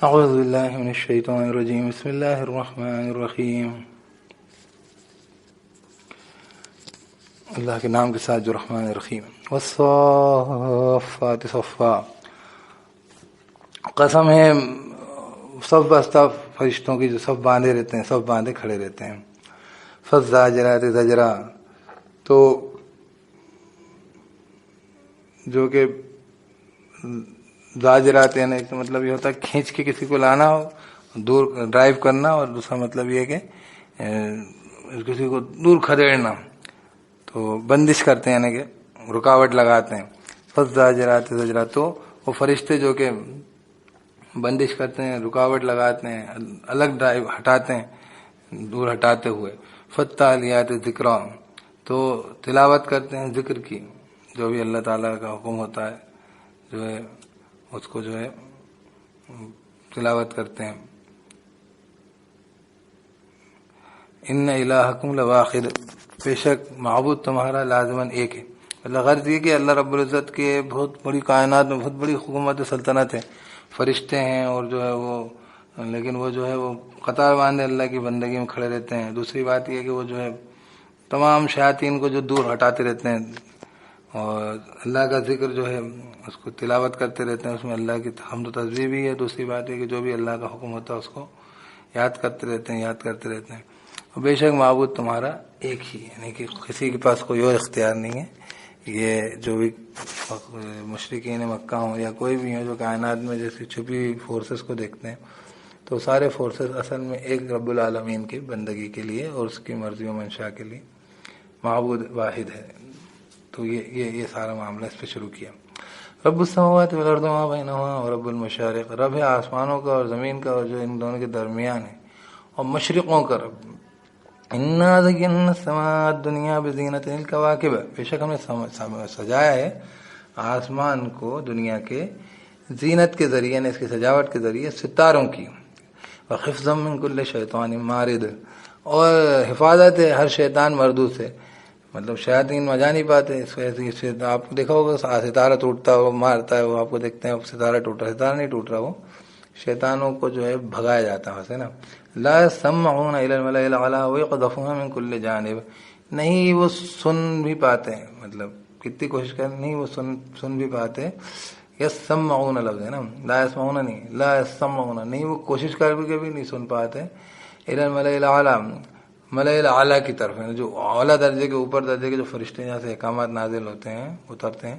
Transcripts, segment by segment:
اعوذ باللہ من الشیطان الرجیم بسم اللہ الرحمن الرحیم. اللہ کے نام کے ساتھ جو رحمان الرحیم. والصافات صفا، قسم ہے صف بستہ فرشتوں کی جو صف باندھے رہتے ہیں، صف باندھے کھڑے رہتے ہیں. فالزاجرات زجرا، تو جو کہ زاجرات یعنی ایک مطلب یہ ہوتا ہے کھینچ کے کسی کو لانا ہو، دور ڈرائیو کرنا، اور دوسرا مطلب یہ کہ کسی کو دور کھدیڑنا، تو بندش کرتے ہیں یعنی کہ رکاوٹ لگاتے ہیں. فالزاجرات زجرا، تو وہ فرشتے جو کہ بندش کرتے ہیں، رکاوٹ لگاتے ہیں، الگ ڈرائیو ہٹاتے ہیں، دور ہٹاتے ہوئے. فالتالیات ذکرا، تو تلاوت کرتے ہیں ذکر کی، جو بھی اللہ تعالیٰ کا حکم ہوتا ہے جو ہے اس کو جو ہے تلاوت کرتے ہیں. ان الہکم لواحد، بے شک معبود تمہارا لازماً ایک ہے. اللہ غرض یہ کہ اللہ رب العزت کے بہت بڑی کائنات میں بہت بڑی حکومت سلطنت ہے، فرشتے ہیں اور جو ہے وہ، لیکن وہ جو ہے وہ قطار باندھے اللہ کی بندگی میں کھڑے رہتے ہیں. دوسری بات یہ کہ وہ جو ہے تمام شیاطین کو جو دور ہٹاتے رہتے ہیں، اور اللہ کا ذکر جو ہے اس کو تلاوت کرتے رہتے ہیں، اس میں اللہ کی حمد و تسبیح بھی ہے. دوسری بات ہے کہ جو بھی اللہ کا حکم ہوتا ہے اس کو یاد کرتے رہتے ہیں، یاد کرتے رہتے ہیں. اور بے شک معبود تمہارا ایک ہی ہے، یعنی کہ کسی کے پاس کوئی اور اختیار نہیں ہے. یہ جو بھی مشرکین مکہ ہوں یا کوئی بھی ہوں جو کائنات میں جیسے چھپی ہوئی فورسز کو دیکھتے ہیں، تو سارے فورسز اصل میں ایک رب العالمین کی بندگی کے لیے اور اس کی مرضی و منشا کے لیے معبود واحد ہے. تو یہ سارا معاملہ اس پہ شروع کیا. رب السماوات والارض وما بینہما اور رب المشارق، رب ہے آسمانوں کا اور زمین کا اور جو ان دونوں کے درمیان ہے، اور مشرقوں کا رب. انا زینا السماء الدنیا بزینۃ الکواکب، بے شک ہم نے سجایا ہے آسمان کو دنیا کے زینت کے ذریعے، نے اس کی سجاوٹ کے ذریعے ستاروں کی. وحفظا من کل شیطان مارد، اور حفاظت ہے ہر شیطان مردود سے، مطلب شیاطین مجا نہیں پاتے. اس وجہ سے آپ کو دیکھا ہوگا ستارہ ٹوٹتا ہو مارتا ہے، وہ آپ کو دیکھتے ہیں ستارہ ٹوٹ رہا، ستارہ نہیں ٹوٹ رہا، وہ شیطانوں کو جو ہے بھگایا جاتا ہے نا. لا يسمعون الى الملأ الاعلى ويقذفون من كل جانب، نہیں وہ سن بھی پاتے ہیں، مطلب کتنی کوشش کریں نہیں وہ سن بھی پاتے. یسمعون لفظ ہے نا، لا يسمعون نہیں، لا يسمعون نہیں، وہ کوشش کر بھی کبھی نہیں سن پاتے. الى الملأ الاعلى، ملأ اعلیٰ کی طرف ہے، جو اعلیٰ درجے کے اوپر درجے کے جو فرشتے جہاں سے احکامات نازل ہوتے ہیں اترتے ہیں،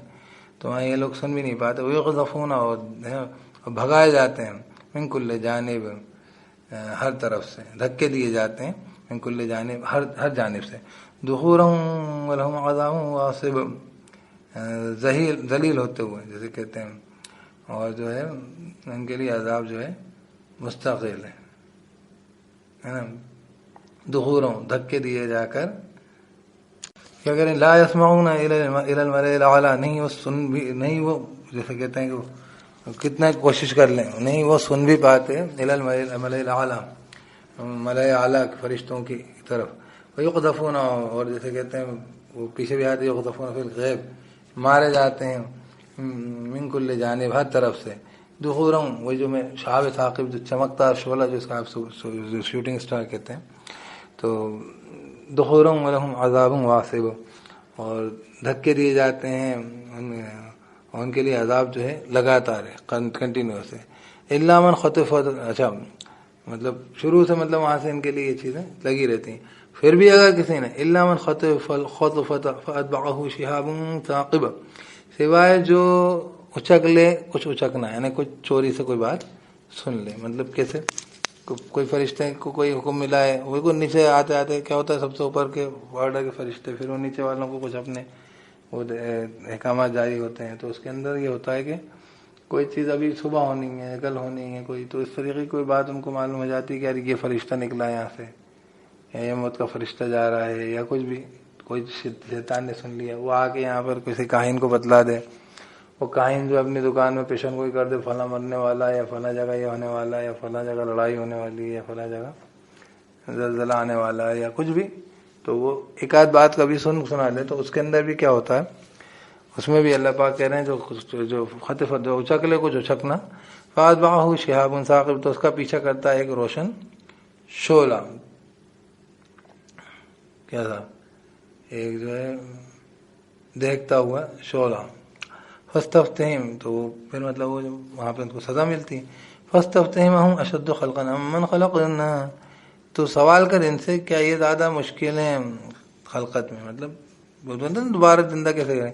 تو وہاں یہ لوگ سن بھی نہیں پاتے. ويقذفون، اور بھگائے جاتے ہیں، من کل جانب، ہر طرف سے دھکے دیے جاتے ہیں، من کل جانب، ہر جانب سے. دحورهم ولهم عذاب واصب، ذلیل ہوتے ہوئے جیسے کہتے ہیں، اور جو ہے ان کے لیے عذاب جو ہے مستقل ہے نا. دحورهم، دھکے دیے جا کر کیا کریں. لا يسمعون الى الملأ الاعلى، نہیں وہ سن بھی نہیں، وہ جیسے کہتے ہیں کہ کتنا کوشش کر لیں نہیں وہ سن بھی پاتے. الى الملأ الاعلى، ملأ اعلیٰ فرشتوں کی طرف. ويقذفون، اور جیسے کہتے ہیں وہ پیچھے بھی آتے، يقذفون فی الغیب، مارے جاتے ہیں من کل جانب، ہر طرف سے. دحورهم، وہ جو میں شہاب ثاقب، جو چمکتا شعلہ، جو اس کا آپ شوٹنگ سٹار کہتے ہیں، تو دحورهم ولهم عذاب واصب، اور دھکے دیے جاتے ہیں اور ان کے لیے عذاب جو ہے لگاتار ہے، کنٹینیوس ہے. الا من خطف، اچھا مطلب شروع سے مطلب وہاں سے ان کے لیے یہ چیزیں لگی رہتی ہیں. پھر بھی اگر کسی نے الا من خطف فاتبعه شهاب ثاقب، سوائے جو اچک لے کچھ اچکنا، یعنی کچھ چوری سے کوئی بات سن لے. مطلب کیسے کوئی فرشتے کو کوئی حکم ملا ہے، وہ کو نیچے آتے آتے کیا ہوتا ہے سب سے اوپر کے آرڈر کے فرشتے، پھر وہ نیچے والوں کو کچھ اپنے وہ احکامات جاری ہوتے ہیں. تو اس کے اندر یہ ہوتا ہے کہ کوئی چیز ابھی صبح ہونی ہے، کل ہونی ہے کوئی، تو اس طریقے کی کوئی بات ان کو معلوم ہو جاتی ہے کہ یار یہ فرشتہ نکلا یہاں سے، یا یہ موت کا فرشتہ جا رہا ہے، یا کچھ بھی کوئی شیطان نے سن لیا، وہ آ کے یہاں پر کسی کاہن کو بتلا دے. وہ کاہن جو اپنی دکان میں پیشن گوئی کر دے فلاں مرنے والا ہے، یا فلاں جگہ یہ ہونے والا ہے، یا فلاں جگہ لڑائی ہونے والی ہے، یا فلاں جگہ زلزلہ آنے والا ہے، یا کچھ بھی، تو وہ ایک آدھ بات کبھی سنا لے. تو اس کے اندر بھی کیا ہوتا ہے، اس میں بھی اللہ پاک کہہ رہے ہیں جو خطف، جو اچک لے کچھ اچکنا. فاتبعہ شہاب ثاقب، تو اس کا پیچھا کرتا ہے ایک روشن شعلہ، کیا تھا، ایک جو ہے دیکھتا ہوا شعلہ. فاستفتہم، تو پھر مطلب وہ وہاں پہ ان کو سزا ملتی. فاستفتہم اہم اشد خلقا امن خلقنا، تو سوال کر ان سے کیا یہ زیادہ مشکل ہیں خلقت میں، مطلب دوبارہ زندہ کیسے کریں،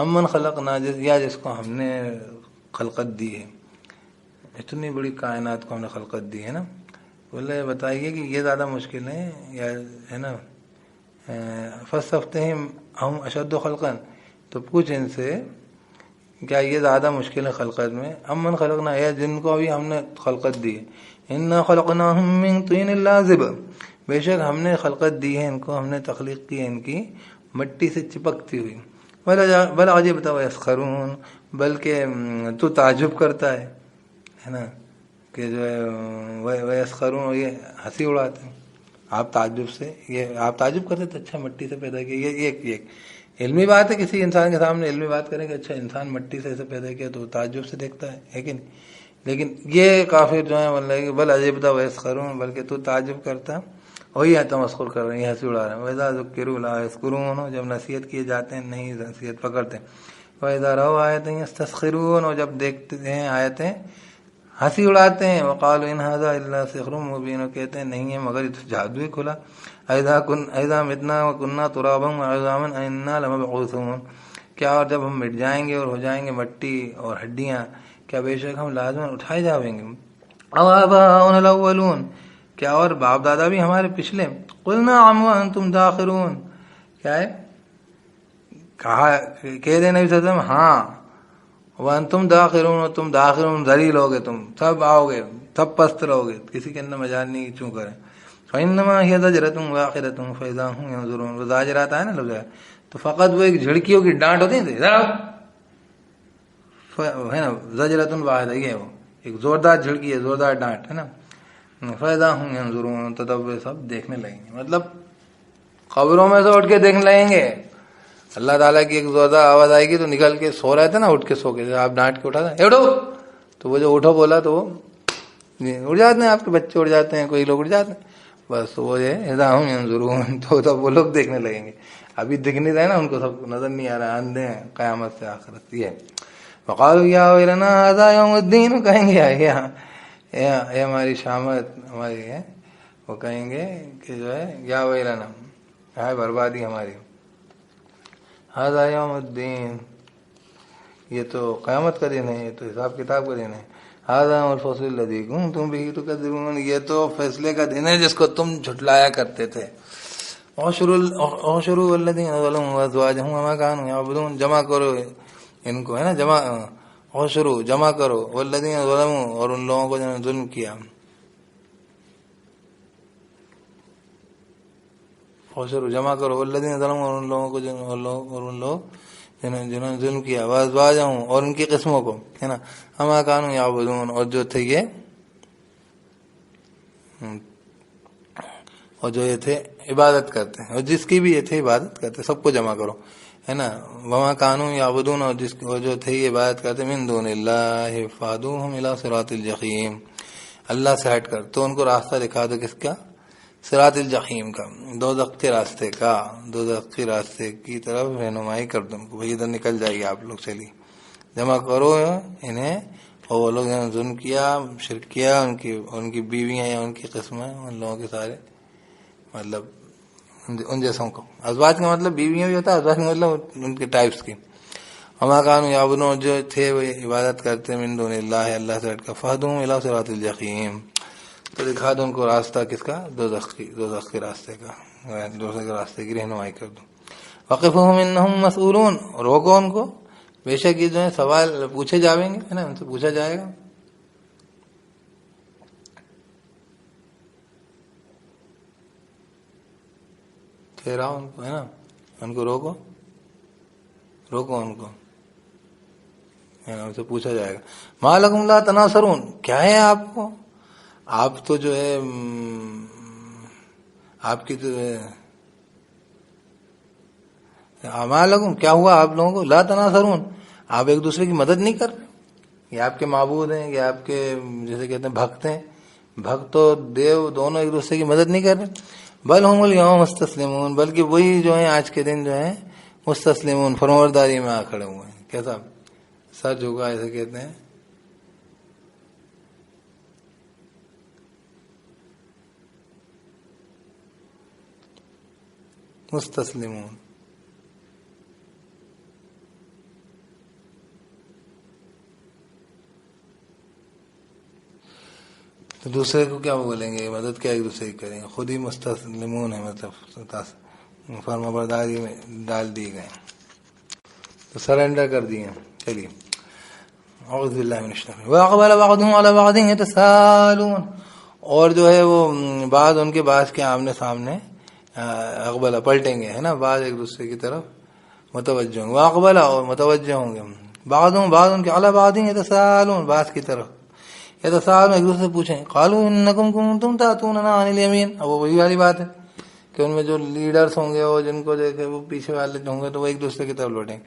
امن خلقنا، یا جس کو ہم نے خلقت دی ہے، اتنی بڑی کائنات کو ہم نے خلقت دی ہے نا. بولے بتائیے کہ یہ زیادہ مشکل ہے یا ہے نا. فاستفتہم اہم اشد خلقا، تو پوچھ ان سے کیا یہ زیادہ مشکل ہے خلقت میں، امن خلقنا، یا جن کو ابھی ہم نے خلقت دی ہے. انا خلقناہم من طین لازب، بے شک ہم نے خلقت دی ہے ان کو، ہم نے تخلیق کی ہے ان کی مٹی سے چپکتی ہوئی. بل عجبت ویسخرون، بلکہ تو تعجب کرتا ہے نا، کہ جو ہے ویسخرون، یہ ہنسی اڑاتے ہیں. آپ تعجب سے، یہ آپ تعجب کرتے تو اچھا مٹی سے پیدا کیا، یہ ایک علمی بات ہے، کسی انسان کے سامنے علمی بات کریں کہ اچھا انسان مٹی سے ایسے پیدا کیا تو تعجب سے دیکھتا ہے کہ نہیں. لیکن یہ کافر جو ہے مطلب بل عجبت ویسخرون، بلکہ تو تعجب کرتا، وہی ہے تمسخر کر رہے ہیں، ہنسی اڑا رہے ہیں. وَإِذَا ذُكِّرُوا لَا يَذْكُرُونَ، جب نصیحت کیے جاتے ہیں نہیں نصیحت پکڑتے. وَإِذَا رَأَوْا آیَةً يَسْتَسْخِرُونَ، اور جب دیکھتے ہیں آیتیں ہنسی اڑاتے ہیں. وَقَالُوا إِنْ هَذَا إِلَّا سِحْرٌ مُبِينٌ، اور کہتے ہیں نہیں ہے مگر یہ تو جادو ہی کھلا. اَإِذَا مِتْنَا وَكُنَّا تُرَابًا وَعِظَامًا أَإِنَّا لَمَبْعُوثُونَ، کیا اور جب ہم مٹ جائیں گے اور ہو جائیں گے مٹی اور ہڈیاں، کیا بے شک ہم لازماً اٹھائے جاویں گے. أَوْ آبَاؤُنَا الْأَوَّلُونَ، کیا اور باپ دادا بھی ہمارے پچھلے. قُلْ نَعَمْ وَأَنْتُمْ دَاخِرُونَ، کیا ہے، کہا کہہ دے نبی صلی اللہ علیہ وسلم ہاں، وَأَنْتُمْ دَاخِرُونَ، تم داخرون ذلیل ہوگے، تم سب آؤ گے، سب پست رہو گے، کسی کے اندر مجال نہیں چوں کریں. فَإِنَّمَا هِيَ زَجْرَةٌ وَاحِدَةٌ فَإِذَا ہُمْ يَنظُرُونَ، وہ زاجرات ہے نا لفظ، تو فقط وہ ایک جھڑکیوں کی ڈانٹ ہوتی ہے نا، زجرۃ واحدہ، یہ ہے وہ ایک زوردار جھڑکی ہے، زوردار ڈانٹ ہے نا. فَإِذَا هُمْ يَنظُرُونَ، تو تب وہ سب دیکھنے لگیں گے، مطلب قبروں میں سے اٹھ کے دیکھنے لگیں گے. اللہ تعالیٰ کی ایک زوردار آواز آئے گی تو نکل کے سو رہے تھے نا، اٹھ کے سو کے، آپ ڈانٹ کے اٹھا دیں اٹھو، تو وہ جو اٹھو بولا تو وہ اڑ جاتے ہیں، آپ کے بچے اڑ جاتے ہیں، کوئی لوگ اڑ جاتے ہیں، بس وہ ہے اذا ہم ينظرون، تو تب وہ لوگ دیکھنے لگیں گے. ابھی دکھ نہیں رہے نا، ان کو سب نظر نہیں آ رہا، اندھے ہیں قیامت سے آخرت. یہ وقالوا یا ویلنا ھذا یوم الدین، کہیں گے یہ ہماری شامت ہماری ہے، وہ کہیں گے کہ جو ہے یا ویلنا، ہے بربادی ہماری، ھذا یوم الدین، یہ تو قیامت کا دن ہے، یہ تو حساب کتاب کا دن ہے. ھذا یوم الفصل الذی کنتم بہ تکذبون، یہ تو فیصلے کا دن ہے جس کو تم جھٹلایا کرتے تھے. احشروا الذین ظلموا وازواجهم وما كانوا یعبدون، جمع کرو ان کو، ہے نا، جمع احشروا، جمع کرو، والذین ظلموا، اور ان لوگوں کو جنہوں نے ظلم کیا. احشروا، جمع کرو، والذین ظلموا، اور ان لوگوں کو جنہوں نے ظلم کیا، وازواجهم، اور ان کی قسموں کو، ہے نا، وما كانوا یعبدون، اور جو تھے یہ، اور جو یہ تھے عبادت کرتے ہیں، اور جس کی بھی یہ تھے عبادت کرتے، سب کو جمع کرو، ہے نا. وما كانوا یعبدون، اور جو تھے یہ عبادت کرتے، من دون اللہ فہدوہم الی صراط الجحیم، اللہ سے ہٹ کر تو ان کو راستہ دکھا دو، کس کا، صراط الجحیم کا، دوزخ کے راستے کا، دوزخ کے راستے کی طرف رہنمائی کر دو ان کو، بھئی ادھر نکل جائیے آپ لوگ، چلیے جمع کرو انہیں. اور وہ لوگ نے ظلم کیا، شرک کیا، ان کی بیویاں یا ان کی قسمیں، ان لوگوں کے سارے مطلب ان جیسوں کو، ازواج کا مطلب بیویاں بھی ہوتا ہے، ازواج کا مطلب ان کے ٹائپس کی. وما كانوا یعبدون، جو تھے وہ عبادت کرتے، من دون اللہ، اللہ سے ہٹ کر، فہدوہم الی صراط الجحیم، تو دکھا دو ان کو راستہ کس کا، دوزخ کے راستے کا، دوزخ کے راستے کی رہنمائی کر دو. وقفہم انہم مسئولون، روکو ان کو، بے شک یہ جو ہے سوال پوچھے جاویں گے، ہے نا، ان سے پوچھا جائے گا. ٹھہراؤ ان کو، ہے نا، ان کو روکو ان کو، ہے نا، ان سے پوچھا جائے گا. ما لکم لا تناصرون، کیا ہے آپ کو، آپ تو جو ہے آپ کی تو ما لکم، کیا ہوا آپ لوگوں کو، لا تناصرون، آپ ایک دوسرے کی مدد نہیں کر رہے، یہ آپ کے معبود ہیں، یہ آپ کے جیسے کہتے ہیں بھکت ہیں. بھکت و دیو دونوں ایک دوسرے کی مدد نہیں کر رہے. بل ہم الیوم مستسلمون، بلکہ وہی جو ہیں آج کے دن جو ہیں مستسلمون فرمانبرداری میں آ کھڑے ہوئے ہیں. کیسا سر جھکا ایسے کہتے ہیں. مستسلمون. تو دوسرے کو کیا بولیں گے، مدد کیا ایک دوسرے کی کریں گے، خود ہی مستسلمون ہے، مطلب فرما برداری میں ڈال دی گئے، تو سرنڈر کر دیے. چلیے اعوذ باللہ من الشیطان. واقبل بعضهم علی بعض یتساءلون، اور جو ہے وہ بعض ان کے بعض کے آمنے سامنے اقبلہ پلٹیں گے، ہے نا، بعض ایک دوسرے کی طرف متوجہ ہوں گے. واقبلہ اور متوجہ ہوں گے، بعض ان کے علی بعض یتساءلون، بعض کی طرف یتساءلون ایک دوسرے سے پوچھیں. قالوا انکم کنتم تاتوننا عن الیمین. اب وہی والی بات ہے کہ ان میں جو لیڈرز ہوں گے وہ جن کو دیکھے وہ پیچھے والے ہوں گے تو وہ ایک دوسرے کی طرف لوٹیں گے،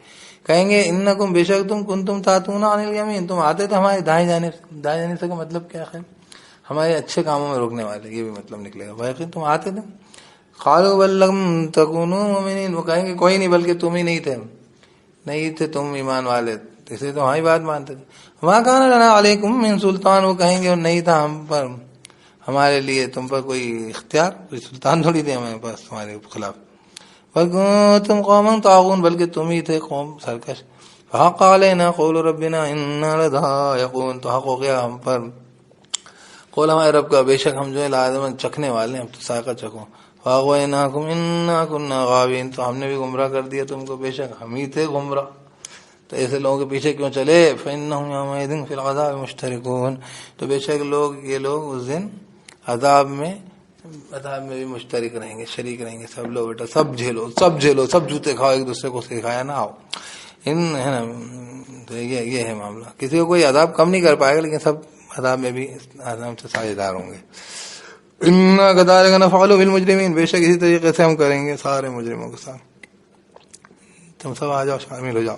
کہیں گے انکم بے شک تم کنتم تاتونا عن الیمین، تم آتے تھے ہمارے دائیں جانب سے. کا مطلب کیا ہے، ہمارے اچھے کاموں میں روکنے والے، یہ بھی مطلب نکلے گا. واقعی تم آتے تھے. قالوا بل لم تکونوا مؤمنین، وہ کہیں گے کوئی نہیں، بلکہ تم ہی نہیں تھے تم ایمان والے، اس لیے تو ہماری بات مانتے تھے. وما کان لنا علیکم من سلطان، وہ کہیں گے اور نہیں تھا ہم پر، ہمارے لیے تم پر کوئی اختیار، کوئی سلطان تھوڑی تھے ہمارے پاس تمہارے خلاف. وَكُنتُمْ قَوْمًا طَاغُونَ، بلکہ تم ہی تھے قوم سرکش. فَحَقَّ عَلَيْنَا قَوْلُ رَبِّنَا إِنَّا لَذَائِقُونَ، تو حق ہو گیا ہم پر قول ہمارے رب کا، بے شک ہم جو ہے لازماً چکھنے والے ہیں، اب تو ذائقہ چکھو. فَأَغْوَيْنَاكُمْ إِنَّا كُنَّا غَاوِينَ، تو ہم نے بھی گمراہ کر دیا تم کو، بے شک ہم ہی تھے گمراہ. تو ایسے لوگوں کے پیچھے کیوں چلے؟ فَإِنَّهُمْ يَوْمَئِذٍ فِي الْعَذَابِ مُشْتَرِكُونَ، تو بے شک یہ لوگ اس دن عذاب میں بھی مشترک رہیں گے، شریک رہیں گے. سب لوگ بیٹا سب جھیلو، سب جوتے کھاؤ، ایک دوسرے کو سکھایا نہ آؤ. ہے نا، تو یہ ہے معاملہ. کسی کو کوئی عذاب کم نہیں کر پائے گا، لیکن سب عذاب میں بھی عذاب سے ساجھ دار ہوں گے. اِنَّا كَذَلِكَ نَفْعَلُ بِالْمُجْرِمِينَ، بے شک اسی طریقے سے ہم کریں گے سارے مجرموں کے ساتھ. تم سب آ جاؤ، شامل ہو جاؤ.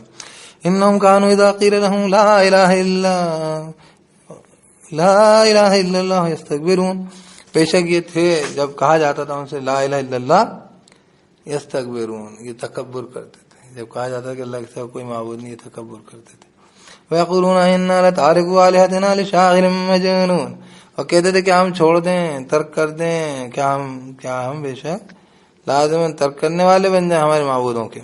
إِنَّهُمْ كَانُوا إِذَا قِيلَ لَهُمْ لَا إِلَهَ إِلَّا اللَّهُ يَسْتَكْبِرُونَ، بے شک یہ تھے جب کہا جاتا تھا ان سے لا الہ الا اللہ، یستکبرون، یہ تکبر کرتے تھے. جب کہا جاتا کہ اللہ کے سوا کوئی معبود نہیں، یہ تکبر کرتے تھے. وَيَقُولُونَ إِنَّا لَتَارِكُو آلِهَتِنَا لِشَاعِرٍ مَجْنُونٍ، اور کہتے تھے کہ ہم چھوڑ دیں، ترک کر دیں، کیا ہم بے شک لازماً ترک کرنے والے بن جائیں ہمارے معبودوں کے،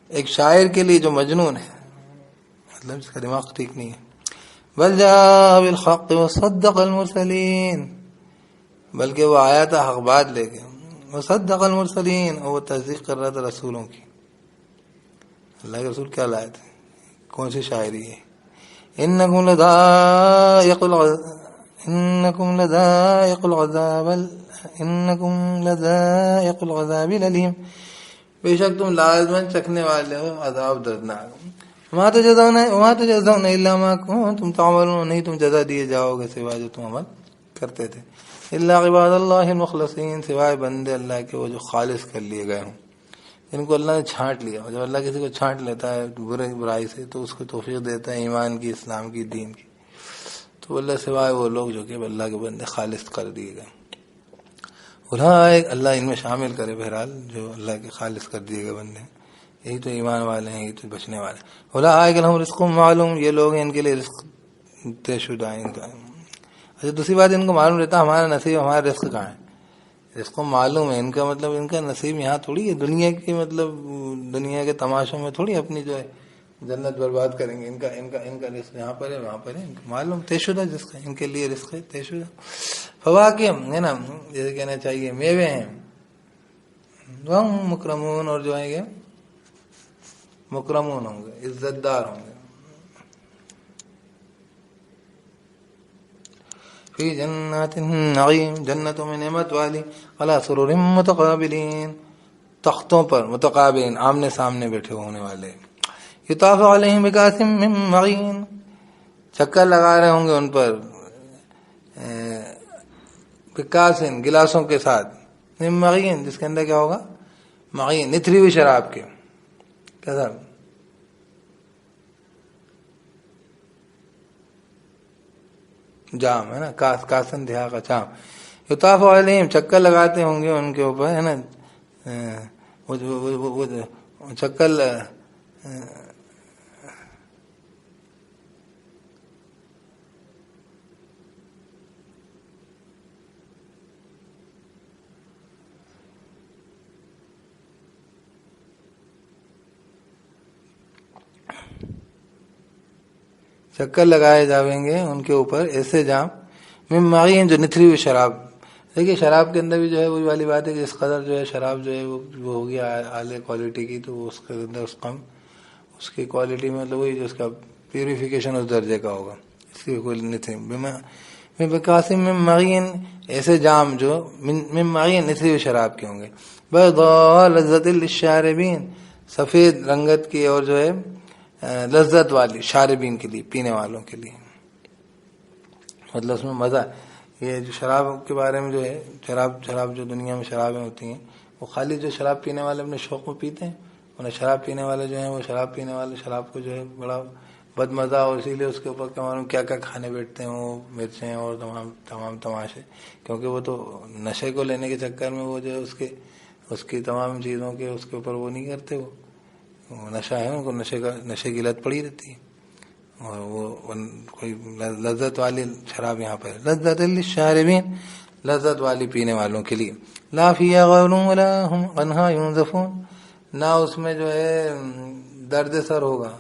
ایک شاعر کے لیے جو مجنون ہے، مطلب اس کا دماغ ٹھیک نہیں ہے. بل جاء بالحق وصدق المرسلین، بلکہ وہ آیا تھا حق بات لے کے، وصدق المرسلین، اور وہ تصدیق کر رہا تھا رسولوں کی. اللہ کے رسول کیا لائے تھے، کون سی شاعری ہے. انکم لذائق العذاب الالیم، بے شک تم لازماً چکھنے والے ہو عذاب دردناک. وما تجزون الا ما کنتم تعملون، نہیں تم جزا دیے جاؤ گے سوائے جو تم عمل کرتے تھے. الا عباد اللہ المخلصین، سوائے بندے اللہ کے وہ جو خالص کر لیے گئے ہوں، جن کو اللہ نے چھانٹ لیا. جب اللہ کسی کو چھانٹ لیتا ہے برائی سے تو اس کو توفیق دیتا ہے ایمان کی، اسلام کی، دین کی. تو اللہ سوائے وہ لوگ جو کہ اللہ کے بندے خالص کر دیے گئے، اللہ ان میں شامل کرے. بہرحال جو اللہ کے خالص کر دیے گئے بندے، یہی تو ایمان والے ہیں، یہی تو بچنے والے ہیں. اولئک لہم رزق معلوم، یہ لوگ ہیں ان کے لیے رزق طے شدہ ہے ان کا. اچھا دوسری بات، ان کو معلوم رہتا ہمارا نصیب، ہمارا رزق کہاں ہے. رزق کو معلوم ہے ان کا، مطلب ان کا نصیب یہاں تھوڑی ہے، دنیا کی، مطلب دنیا کے تماشوں میں تھوڑی اپنی جو ہے جنت برباد کریں گے. ان کا رزق یہاں پر ہے، وہاں پر ہے، ان کو معلوم طے شدہ رزق ہے، ان کے لیے رزق ہے طے شدہ. فواکہ ہے نا، جیسے کہنا چاہیے میوے ہیں، وہ مکرمون، اور جو ہیں گے مکرمون ہوں گے، عزت دار ہوں گے. فی جنات النعیم، جنتوں میں نعمت والی، علی سرر متقابلین، تختوں پر متقابلین، آمنے سامنے بیٹھے ہونے والے. یطاف علیہم بکأس من معین، چکر لگا رہے ہوں گے ان پر بکاسن، گلاسوں کے ساتھ، من معین، جس کے اندر کیا ہوگا، معین، نتری ہوئی شراب کے. کیسا جام ہے نا، کاسن دھیا کا جام. یطاف علیہم، چکر لگاتے ہوں گے ان کے اوپر ہے نا، وہ چکر چکر لگائے جاویں گے ان کے اوپر ایسے جام من معین، جو نتھری ہوئی شراب. دیکھیے شراب کے اندر بھی جو ہے وہی والی بات ہے کہ اس قدر جو ہے شراب جو ہے وہ ہو گیا اعلی کوالٹی کی، تو اس کے اندر اس کی کوالٹی میں مطلب وہی جو اس کا پیوریفیکیشن اس درجے کا ہوگا. اس کی کوئی نتھری بقاسم من معین، ایسے جام جو من معین نتھری ہوئی شراب کے ہوں گے. بیضاء لذۃ للشاربین، سفید رنگت کی اور جو ہے لذت والی، شاربین کے لیے، پینے والوں کے لیے، مطلب اس میں مزہ. یہ جو شراب کے بارے میں جو ہے، شراب جو دنیا میں شرابیں ہوتی ہیں، وہ خالی جو شراب پینے والے اپنے شوق میں پیتے ہیں، اور شراب پینے والے جو ہیں وہ شراب پینے والے شراب کو جو ہے بڑا بد مزہ، اور اسی لیے اس کے اوپر کیا معلوم کیا کیا کھانے بیٹھتے ہیں، وہ مرچیں اور تمام تماشے، کیونکہ وہ تو نشے کو لینے کے چکر میں وہ جو ہے اس کی تمام چیزوں کے اس کے اوپر وہ نہیں کرتے. وہ نشہ ہے، ان کو نشے کی لت پڑی رہتی ہے، اور وہ کوئی لذت والی شراب یہاں پر لذت للشاربین، لذت والی پینے والوں کے لیے. لا فیہا غول ولا هم عنہا ینزفون، نہ اس میں جو ہے درد سر ہوگا،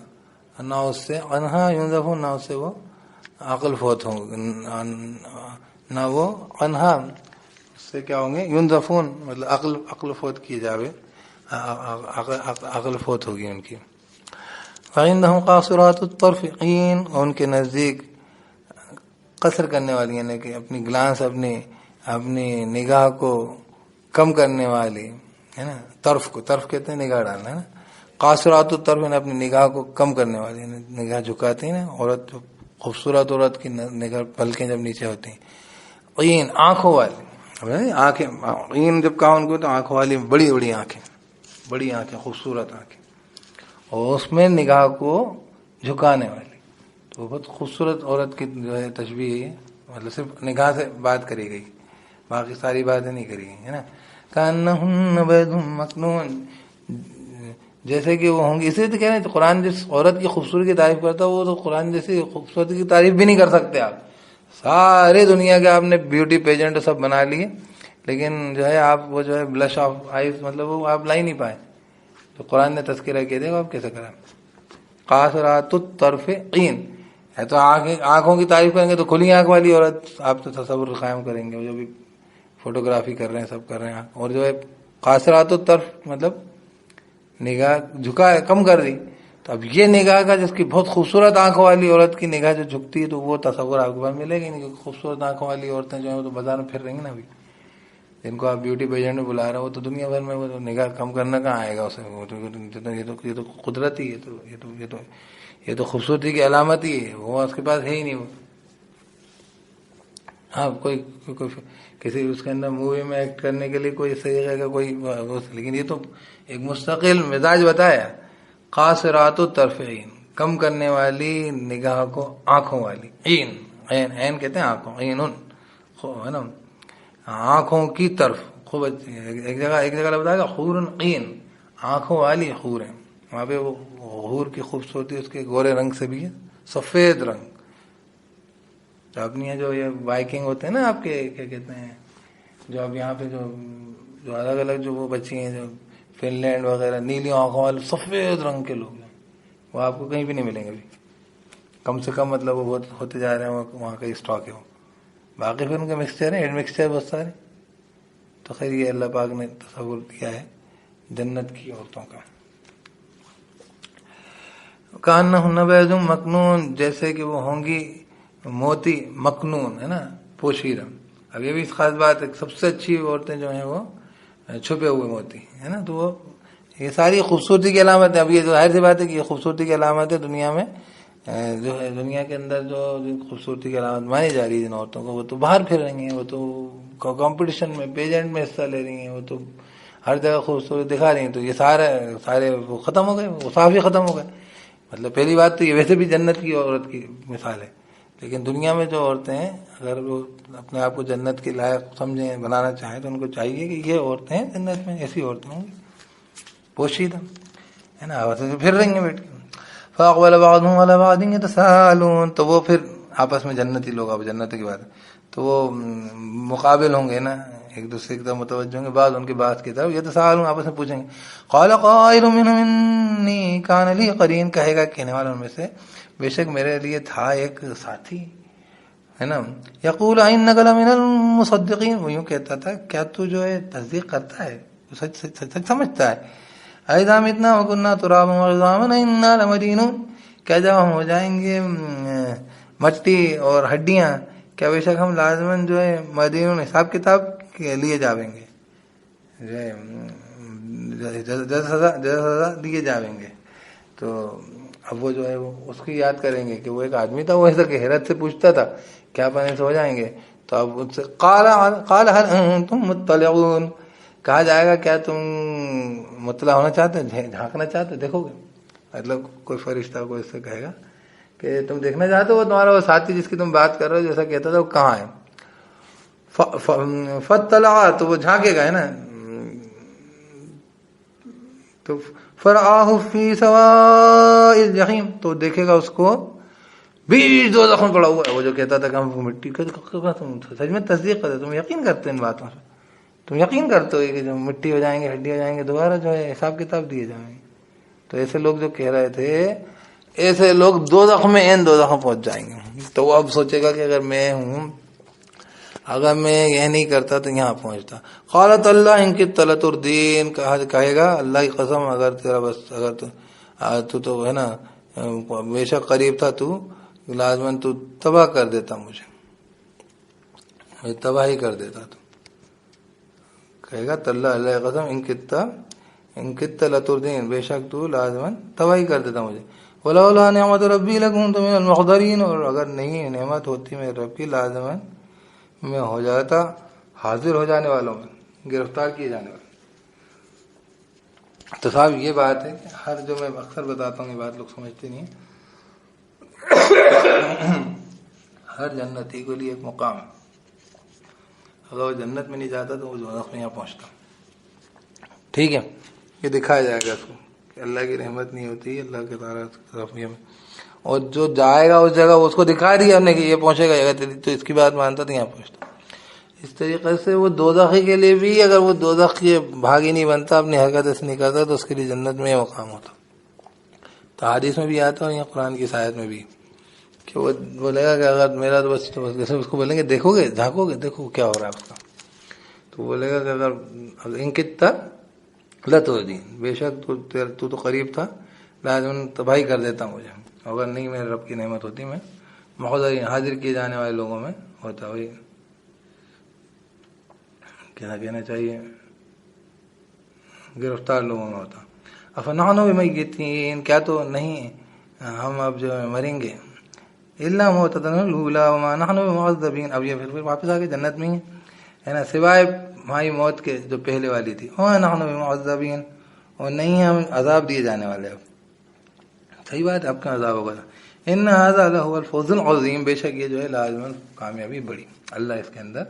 نہ اس سے عنہا ینزفون، نہ اس سے وہ عقل فوت ہوں، نہ وہ عنہا اس سے کیا ہوں گے، ینزفون مطلب عقل فوت کیے جاوے، عقل فوت ہوگی ان کی. فعندهم قاصرات الطرف عین، اور ان کے نزدیک قصر کرنے والی، یعنی کہ اپنی گلانس، اپنی نگاہ کو کم کرنے والی ہے نا. طرف کہتے ہیں نگاہ ڈالنا ہے نا. قاصرات الطرف یعنی اپنی نگاہ کو کم کرنے والی، یعنی نگاہ جھکاتی ہیں نا عورت، خوبصورت عورت کی نگاہ پلکیں جب نیچے ہوتی ہیں. عین آنکھوں والی، آنکھیں عین جب کہا ان کو تو آنکھوں والی، بڑی بڑی آنکھیں، خوبصورت آنکھیں، اور اس میں نگاہ کو جھکانے والی. تو بہت خوبصورت عورت کی جو ہے تشبیہ ہے، مطلب صرف نگاہ سے بات کری گئی، باقی ساری باتیں نہیں کری گئی ہے نا. کأنہن بیض مکنون، جیسے کہ وہ ہوں گی. اس لیے تو کہہ رہے ہیں قرآن جس عورت کی خوبصورتی کی تعریف کرتا ہے وہ تو قرآن جیسی خوبصورتی کی تعریف بھی نہیں کر سکتے آپ. سارے دنیا کے آپ نے بیوٹی پیجنٹ سب بنا لیے، لیکن جو ہے آپ وہ جو ہے بلش آف آئیز مطلب وہ آپ لا ہی نہیں پائے. تو قرآن نے تذکرہ کہہ دے گا آپ کیسے کریں. قاصرات الطرف عین ہے، تو آنکھوں کی تعریف کریں گے تو کھلی آنکھ والی عورت آپ تو تصور قائم کریں گے، جو بھی فوٹوگرافی کر رہے ہیں سب کر رہے ہیں. اور جو ہے قاصرات الطرف مطلب نگاہ جھکا ہے، کم کر دی. تو اب یہ نگاہ کا جس کی بہت خوبصورت آنکھوں والی عورت کی نگاہ جو جھکتی ہے تو وہ تصور آپ کے پاس ملے گی نہیں، کیونکہ خوبصورت آنکھوں والی عورتیں جو ہیں وہ تو بازار میں پھر رہیں گی نا. ابھی جن کو آپ بیوٹی پیجنٹ میں بلا رہے ہو وہ تو دنیا بھر میں وہ نگاہ کم کرنا کہاں آئے گا اسے. یہ تو قدرتی ہے، یہ تو خوبصورتی کی علامت ہی ہے، وہ اس کے پاس ہے ہی نہیں. وہ ہاں کوئی کسی اس کے اندر مووی میں ایکٹ کرنے کے لیے کوئی طریقے کا کوئی، لیکن یہ تو ایک مستقل مزاج بتایا. قاصرات الطرف عین، کم کرنے والی نگاہ کو آنکھوں والی. عین کہتے ہیں آنکھوں، عین ہے نا، آنکھوں کی طرف. خوب ایک جگہ بتایا گا حور عین، آنکھوں والی حور ہیں. وہاں پہ وہ حور کی خوبصورتی اس کے گورے رنگ سے بھی ہے، سفید رنگ. تو اپنی جو یہ وائکنگ ہوتے ہیں نا آپ کے کیا کہتے ہیں، جو اب یہاں پہ جو الگ الگ جو وہ بچی ہیں جو فن لینڈ وغیرہ، نیلی آنکھوں والے سفید رنگ کے لوگ ہیں، وہ آپ کو کہیں بھی نہیں ملیں گے ابھی. کم سے کم مطلب وہ ہوتے جا رہے ہیں، وہاں کا اسٹاک ہے وہ. باقی پھر ان کے مکسچر ہیں، مکسچر بہت سارے. تو خیر یہ اللہ پاک نے تصور دیا ہے جنت کی عورتوں کا. کأنہن بیض مکنون، جیسے کہ وہ ہوں گی موتی مکنون ہے نا، پوشیدہ. اب یہ بھی اس خاص بات ہے، سب سے اچھی عورتیں جو ہیں وہ چھپے ہوئے موتی ہے نا. تو وہ یہ ساری خوبصورتی کی علامت ہے. اب یہ ظاہر سی بات ہے کہ یہ خوبصورتی کی علامت ہے دنیا میں، جو ہے دنیا کے اندر جو خوبصورتی کی علامت مانی جا رہی ہے جن عورتوں کو، وہ تو باہر پھر رہی ہیں، وہ تو کمپٹیشن میں پیجنٹ میں حصہ لے رہی ہیں، وہ تو ہر جگہ خوبصورت دکھا رہی ہیں. تو یہ سارے وہ ختم ہو گئے، وہ صاف ہی ختم ہو گئے. مطلب پہلی بات تو یہ ویسے بھی جنت کی عورت کی مثال ہے لیکن دنیا میں جو عورتیں ہیں اگر وہ اپنے آپ کو جنت کے لائق سمجھیں بنانا چاہیں تو ان کو چاہیے کہ یہ عورتیں ہیں جنت میں، ایسی عورتیں ہوں گی پوشیدہ، ہے نا، عورتیں پھر رہیں گے بیٹھ کے. فاقبل بعضهم على بعض يتساءلون، تو وہ پھر آپس میں جنتی لوگ، اب جنت کی بات ہے تو وہ مقابل ہوں گے نا، ایک دوسرے کی طرف متوجہ ہوں گے، بعض ان کی بات کی طرف. یتساءلون، آپس میں پوچھیں گے. قال قائل منهم انی کان لی قرین، کہے گا کہنے والوں میں سے بے شک میرے لیے تھا ایک ساتھی، ہے نا. یقول انک لمن المصدقین، وہ یوں کہتا تھا کیا تو جو ہے تصدیق کرتا ہے، سچ سچ سمجھتا ہے. اذا متنا وكنا ترابا وعظاما انا لمدینون، کیا جب ہم ہو جائیں گے مٹی اور ہڈیاں، کیا بے شک ہم لازماً جو ہے مدینون، حساب کتاب کے لیے جاویں گے، جو ہے جزا دیے جاویں گے. تو اب وہ جو ہے وہ اس کی یاد کریں گے کہ وہ ایک آدمی تھا، وہ ایسا کہ حیرت سے پوچھتا تھا کیا بنے سے ہو جائیں گے. تو اب ان سے قال هل انتم مطلعون، کہا جائے گا کیا تم مطلع ہونا چاہتے ہیں، جھانکنا چاہتے، دیکھو گے. مطلب کوئی فرشتہ کوئی اس سے کہے گا کہ تم دیکھنا چاہتے ہو وہ تمہارا وہ ساتھی جس کی تم بات کر رہے ہو جیسا کہتا تھا وہ کہاں ہے. فطلع، تو وہ جھانکے گا، ہے نا. تو فرآہ فی سواء الجحیم، تو دیکھے گا اس کو بیچ دوزخ میں پڑا ہوا ہے. وہ جو کہتا تھا کہ ہم مٹی کا، تم سچ میں تصدیق کرتے، تم یقین کرتے ان باتوں سے، تم یقین کرتے ہو کہ جو مٹی ہو جائیں گے، ہڈی ہو جائیں گے، دوبارہ جو ہے حساب کتاب دیے جائیں گے. تو ایسے لوگ جو کہہ رہے تھے، ایسے لوگ دوزخ میں دوزخ میں پہنچ جائیں گے. تو وہ اب سوچے گا کہ اگر میں ہوں، اگر میں یہ نہیں کرتا تو یہاں پہنچتا. قالت اللہ ان کی طلت الدین، کہے گا اللہ کی قسم اگر تیرا بس، اگر تو ہے نا بے شک قریب تھا، تو لازماً تو تباہ کر دیتا، مجھے تباہی کر دیتا. تو کہے گا تاللہ اللہ کی قسم ان کی لتردین، بے شک تو لازماً تباہی کر دیتا مجھے. ولولا نعمت ربی لکنت من المحضرین، اور اگر نہیں نعمت ہوتی میرے رب کی، لازماً میں ہو جاتا حاضر ہو جانے والوں میں، گرفتار کیے جانے والوں. تو صاحب یہ بات ہے کہ ہر جو میں اکثر بتاتا ہوں یہ بات لوگ سمجھتے نہیں ہیں. ہر جنتی کے لیے ایک مقام ہے، اگر وہ جنت میں نہیں جاتا تو وہ دوزخ میں یہاں پہنچتا. ٹھیک ہے، یہ دکھایا جائے گا اس کو کہ اللہ کی رحمت نہیں ہوتی اللہ کے طرف میں، اور جو جائے گا اس جگہ اس کو دکھا دیا ہم نے کہ یہ پہنچے گا، اگر تو اس کی بات مانتا تو یہاں پہنچتا. اس طریقے سے وہ دوزخی کے لیے بھی، اگر وہ دوزخ کے بھاگی نہیں بنتا، اپنی حرکت ایسے نہیں کرتا، تو اس کے لیے جنت میں یہ مقام ہوتا. تو حدیث میں بھی آتا اور یہاں قرآن کی آیت میں بھی کہ وہ بولے گا کہ اگر میرا تو بس جیسے اس کو بولیں گے دیکھو گے، جھانکو گے، دیکھو کیا ہو رہا ہے اس کا. تو بولے گا کہ اگر ان کتا لتردین، بے شک تو قریب تھا، لازم تباہی کر دیتا مجھے، اگر نہیں میرے رب کی نعمت ہوتی میں محضرین، حاضر کیے جانے والے لوگوں میں ہوتا. وہی کیا کہنا چاہیے، گرفتار لوگوں میں ہوتا. افنحن بمیتین، کیا تو نہیں ہم اب جو مریں گے، الا موتتنا الاولی وما نحن بمعذبین، اب یہ پھر واپس آ کے جنت میں ہی ہے نا، سوائے ہماری موت کے جو پہلے والی تھی، وما نحن بمعذبین، اور نہیں ہم عذاب دیے جانے والے. اب صحیح بات ہے، اب کا عذاب ہوگا. ان ھذا لہو الفوز العظیم، بے شک یہ جو ہے لازماً کامیابی بڑی، اللہ اس کے اندر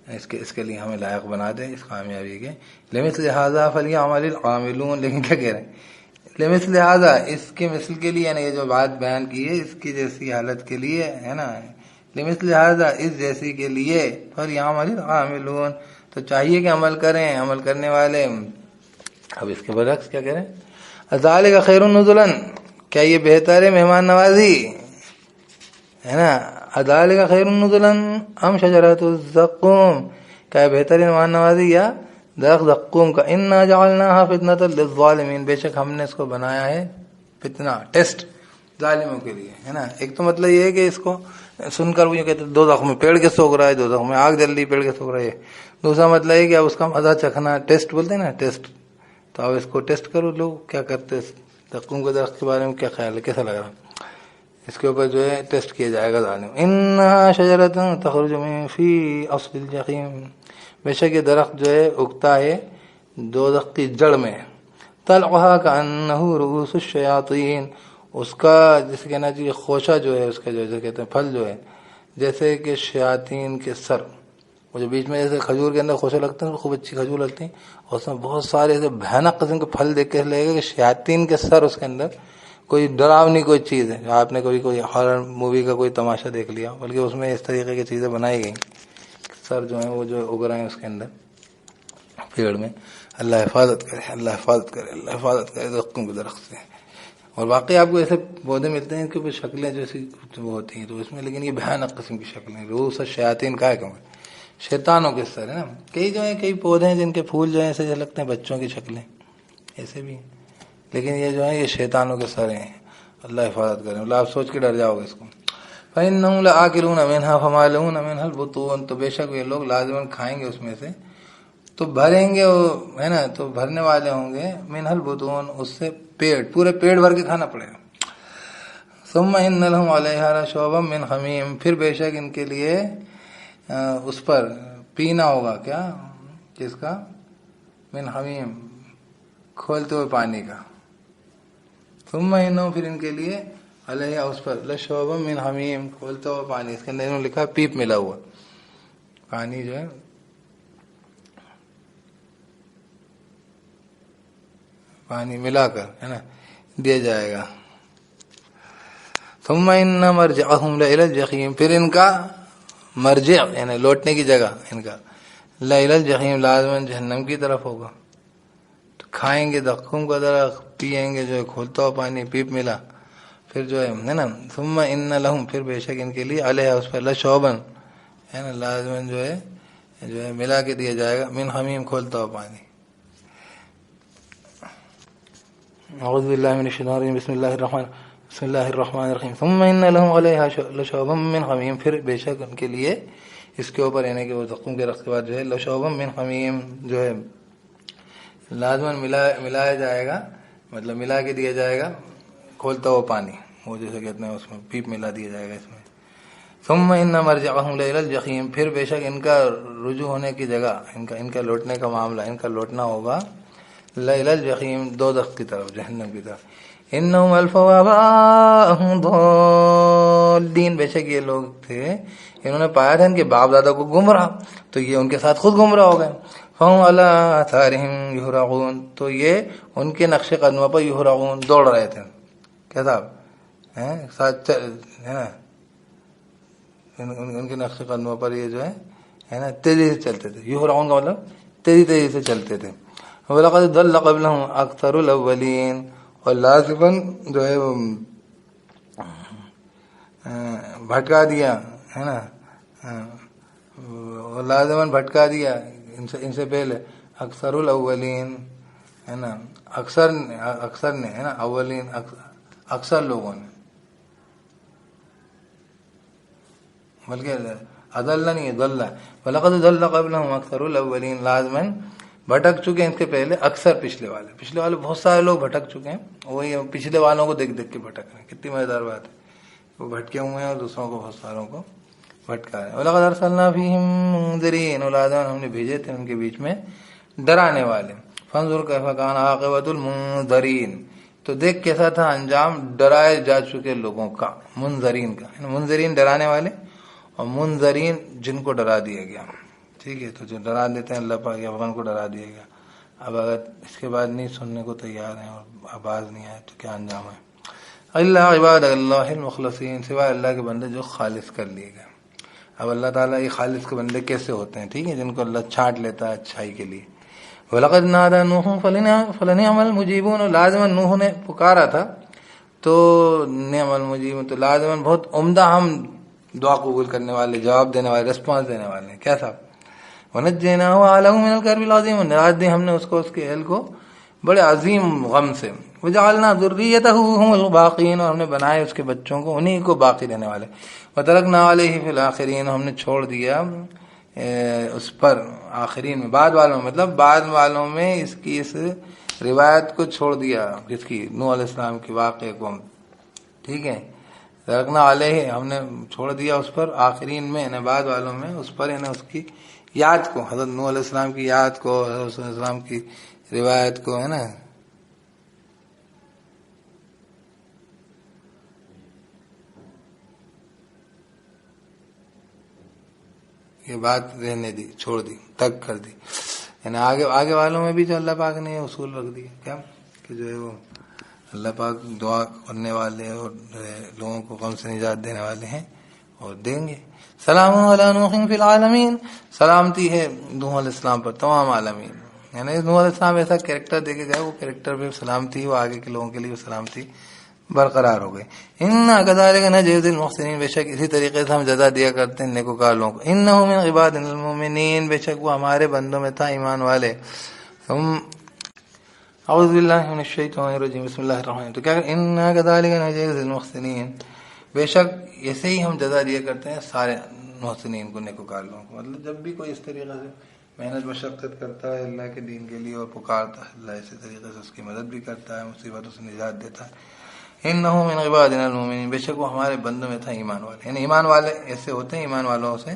اس کے لیے ہمیں لائق بنا دے اس کامیابی کے. لمثل ھذا فلیعمل العاملون، لیکن کیا کہہ رہے ہیں، لمثل ھذا، اس کے مثل کے لیے، یعنی یہ جو بات بیان کی ہے اس کی جیسی حالت کے لیے، ہے نا، لمثل ھذا، اس جیسی کے لیے، فلیعمل العاملون، تو چاہیے کہ عمل کریں عمل کرنے والے. اب اس کے برعکس کیا کہہ رہے ہیں، ذالک خیر نزلا، کیا یہ بہتر ہے مہمان نوازی، ہے نا. ذالک خیر نزلا ام شجرۃ الزقوم، کیا بہتر ہے مہمان نوازی یا درخت زقوم کا. انا جعلناها فتنة للظالمین، بے شک ہم نے اس کو بنایا ہے فتنہ، ٹیسٹ ظالموں کے لیے، ہے نا. ایک تو مطلب یہ ہے کہ اس کو سن کر وہ کہتے دوزخ میں پیڑ کے سوکھ رہا ہے، دوزخ میں آگ جل رہی پیڑ کے سوکھ رہا ہے. دوسرا مطلب ہے کہ اب اس کا مزہ چکھنا، ٹیسٹ بولتے ہیں نا، ٹیسٹ. تو اب اس کو ٹیسٹ کرو، لوگ کیا کرتے زقوم کے درخت کے بارے میں کیا خیال ہے، کیسا لگ رہا، اس کے اوپر جو ہے ٹیسٹ کیا جائے گا ظالم. انہا شجرۃ تخرج من فی اصل الجحیم، بے شک یہ درخت جو ہے اگتا ہے دوزخ کی جڑ میں. طلعها کأنہ رؤوس الشیاطین، اس کا جیسے کہنا چاہیے خوشہ جو ہے اس کا جو کہتے ہیں پھل جو ہے جیسے کہ شیاطین کے سر، وہ جو بیچ میں جیسے کھجور کے اندر خوشہ لگتے ہیں خوب اچھی کھجور لگتی ہیں، اور اس میں بہت سارے ایسے بھیانک قسم کے پھل دیکھ کے لگے گا کہ شیاطین کے سر اس کے اندر کوئی ڈراؤنی کوئی چیز ہے. آپ نے کوئی ہارر مووی کا کوئی تماشا دیکھ لیا، بلکہ اس میں اس طریقے کی چیزیں بنائی گئی، سر جو ہیں وہ جو اگ رہے ہیں اس کے اندر پیڑ میں. اللہ حفاظت کرے، اللہ حفاظت کرے، اللہ حفاظت کرے درختوں کے درخت سے. اور واقعی آپ کو ایسے پودے ملتے ہیں کہ شکلیں جیسی وہ ہوتی ہیں تو اس میں، لیکن یہ بھیانک قسم کی شکلیں، روح شیاطین کا ہے کیوں شیطانوں کے سر ہے نا. کئی جو ہیں کئی پودے ہیں جن کے پھول جو ہیں ایسے لگتے ہیں بچوں کی شکلیں ایسے بھی ہیں، لیکن یہ جو ہے یہ شیطانوں کے سر ہیں. اللہ حفاظت کریں. اللہ آپ سوچ کے ڈر جاؤ گے اس کو. فَإِنَّهُمْ لَآكِلُونَ مِنْهَا فَمَالِئُونَ مِنْهَا الْبُطُونَ، تو بے شک یہ لوگ لازماً کھائیں گے اس میں سے، تو بھریں گے ہے نا، تو بھرنے والے ہوں گے منها البطون، اس سے پیٹ، پورے پیٹ بھر کے کھانا پڑے گا. ثم ان لهم علیہا لشوبا من حمیم، پھر بے شک ان کے لیے اس پر پینا ہوگا کیا، کس کا، من حمیم، کھولتے ہوئے پانی کا. ثم انہم، پھر ان کے لیے علیہا اس پر لشوبا من حمیم، کھولتے ہوئے پانی، اس کے اندر انہوں نے لکھا پیپ ملا ہوا پانی جو ہے پانی ملا کر ہے نا دیا جائے گا. ثم ان مرجعهم لإلى الجحیم، پھر ان کا مرجع یعنی لوٹنے کی جگہ ان کا لإلى الجحیم لازماً جہنم کی طرف ہوگا. تو کھائیں گے دقوم کا درخت، پیئیں گے جو ہے کھولتا ہوا پانی پیپ ملا، پھر جو ہے نا ثم ان لهم، پھر بے شک ان کے لیے علیہ اس پر لشوبا ہے نا لازماً جو ہے ملا کے دیا جائے گا من حمیم، کھولتا ہوا پانی. اعوذ باللہ من الشیطان الرجیم، بسم اللہ الرحمن الرحیم. ثم ان لهم علیہا لشوبا من حمیم، پھر بے شک ان کے لیے اس کے اوپر یعنی کہ وہ زقوم کے رخت کے بعد جو ہے لشوبا من حمیم جو ہے لازماً ملایا جائے گا، مطلب ملا کے دیا جائے گا کھولتا ہوا پانی، وہ جیسے کہتے ہیں اس میں پیپ ملا دیا جائے گا اس میں. ثم ان مرجعهم لإلى الجحیم، پھر بے شک ان کا رجوع ہونے کی جگہ، ان کا لوٹنے کا معاملہ، ان کا لوٹنا ہوگا لإلى الجحیم، دوزخ کی طرف، جہنم کی طرف. انہم الفوا آباءہم ضالین، بے شک یہ لوگ تھے انہوں نے پایا تھا ان کے باپ دادا کو گمراہ، تو یہ ان کے ساتھ خود گمراہ ہو گئے. فہم علی آثارہم یہرعون، تو یہ ان کے نقش قدموں پر یہرعون دوڑ رہے تھے. کیا صاحب ساتھ ہے نا، ان کے نقش قدموں پر یہ جو ہے نا تیزی سے چلتے تھے. یہرعون کا مطلب تیزی سے چلتے تھے. وَلَقَدْ ضَلَّ قَبْلَهُمْ أَكْثَرُ الْأَوَّلِينَ، اور لازماً جو ہے بھٹکا دیا ہے نا، لازماً بھٹکا دیا ان سے پہلے اکثر الاولین ہے نا، اکثر نے ہے نا، اولین اکثر لوگوں نے، بلکہ اضل نہیں ہے ضل. وَلَقَدْ ضَلَّ قَبْلَهُمْ أَكْثَرُ الْأَوَّلِينَ، لازماً بھٹک چکے ہیں ان سے پہلے اکثر پچھلے والے بہت سارے لوگ بھٹک چکے ہیں، وہی پچھلے والوں کو دیکھ کے بھٹک رہے ہیں. کتنی مزیدار بات ہے، وہ بھٹکے ہوئے ہیں اور دوسروں کو بہت ساروں کو بھٹکا رہے ہیں. وَلَقَدْ أَرْسَلْنَا فِيهِم مُنذِرِينَ، لازماً ہم نے بھیجے تھے ان کے بیچ میں ڈرانے والے. فَانظُرْ كَيْفَ كَانَ عَاقِبَةُ الْمُنذَرِينَ، تو دیکھ کیسا تھا انجام ڈرائے جا چکے لوگوں کا، منذرین کا، منذرین ڈرانے والے اور منذرین جن کو ڈرا دیا گیا. ٹھیک ہے، تو جو ڈرا دیتے ہیں اللہ پاک افغان کو ڈرا دیا گیا. اب اگر اس کے بعد نہیں سننے کو تیار ہیں اور آواز نہیں آئے تو کیا انجام ہے. اللہ عباد اللہ المخلصین، سوائے اللہ کے بندے جو خالص کر لیے گئے. اب اللہ تعالیٰ یہ خالص کے بندے کیسے ہوتے ہیں، ٹھیک ہے، جن کو اللہ چھانٹ لیتا ہے اچھائی کے لیے. وَلَقَدْ نَادَى نُوحٌ فَلَنِعْمَ الْمُجِيبُونَ، لازماً نوح نے پکارا تھا تو نعم المجیبون، تو لازماً بہت عمدہ ہم دعا قبول کرنے والے، جواب دینے والے، رسپانس دینے والے ہیں. کیا صاحب، وَنَجَّيْنَاهُ وَأَهْلَهُ مِنَ الْكَرْبِ الْعَظِيمِ، نجات دی ہم نے اس کو اس کے اہل کو بڑے عظیم غم سے. وَجَعَلْنَا ذُرِّيَّتَهُ هُمُ الْبَاقِينَ، اور ہم نے بنائے اس کے بچوں کو انہی کو باقی رہنے والے. وَتَرَكْنَا عَلَيْهِ فِي الْآخِرِينَ، ہم نے چھوڑ دیا اس پر آخرین میں، بعد والوں میں، مطلب بعد والوں میں اس کی اس روایت کو چھوڑ دیا، جس کی نوح علیہ السلام کے واقعے کو. ٹھیک ہے، رکھنا علیہ ہم نے چھوڑ دیا اس پر، آخرین میں یعنی بعد والوں میں اس پر یعنی اس کی یاد کو، حضرت نوح علیہ السلام کی یاد کو، حضرت علیہ السلام کی روایت کو ہے نا. یہ بات رہنے دی، چھوڑ دی، ترک کر دی. یعنی آگے والوں میں بھی جو اللہ پاک نے اصول رکھ دیا کیا کہ جو ہے وہ اللہ پاک دعا کرنے والے اور لوگوں کو غم سے نجات دینے والے ہیں اور دیں گے. سلام علی نوح فی العالمین، سلامتی ہے نوح علیہ السلام پر تمام عالمین. یعنی نوح علیہ السلام ایسا کریکٹر دے کے گئے، وہ کریکٹر پہ سلامتی، وہ آگے کے لوگوں کے لیے وہ سلامتی برقرار ہو گئی. انا کذالک نجزی المحسنین، بے شک اسی طریقے سے ہم جزا دیا کرتے ہیں نیکوکار لوگوں کو. انہ من عبادنا المؤمنین، بے شک وہ ہمارے بندوں میں تھا ایمان والے. اعوذ باللہ من الشیطان الرجیم، بسم اللہ الرحمن الرحیم. تو کیا انا کذالک نجزی المحسنین، بے شک ایسے ہی ہم جزا دیا کرتے ہیں سارے محسنین کو، نیکوکار لوگوں کو. مطلب جب بھی کوئی اس طریقے سے محنت مشقت کرتا ہے اللہ کے دین کے لیے اور پکارتا ہے اللہ، اسی طریقے سے اس کی مدد بھی کرتا ہے، مصیبتوں سے نجات دیتا ہے. انہ من عبادنا المؤمنین، بے شک وہ ہمارے بندوں میں تھا ایمان والے. یعنی ایمان والے ایسے ہوتے ہیں، ایمان والوں سے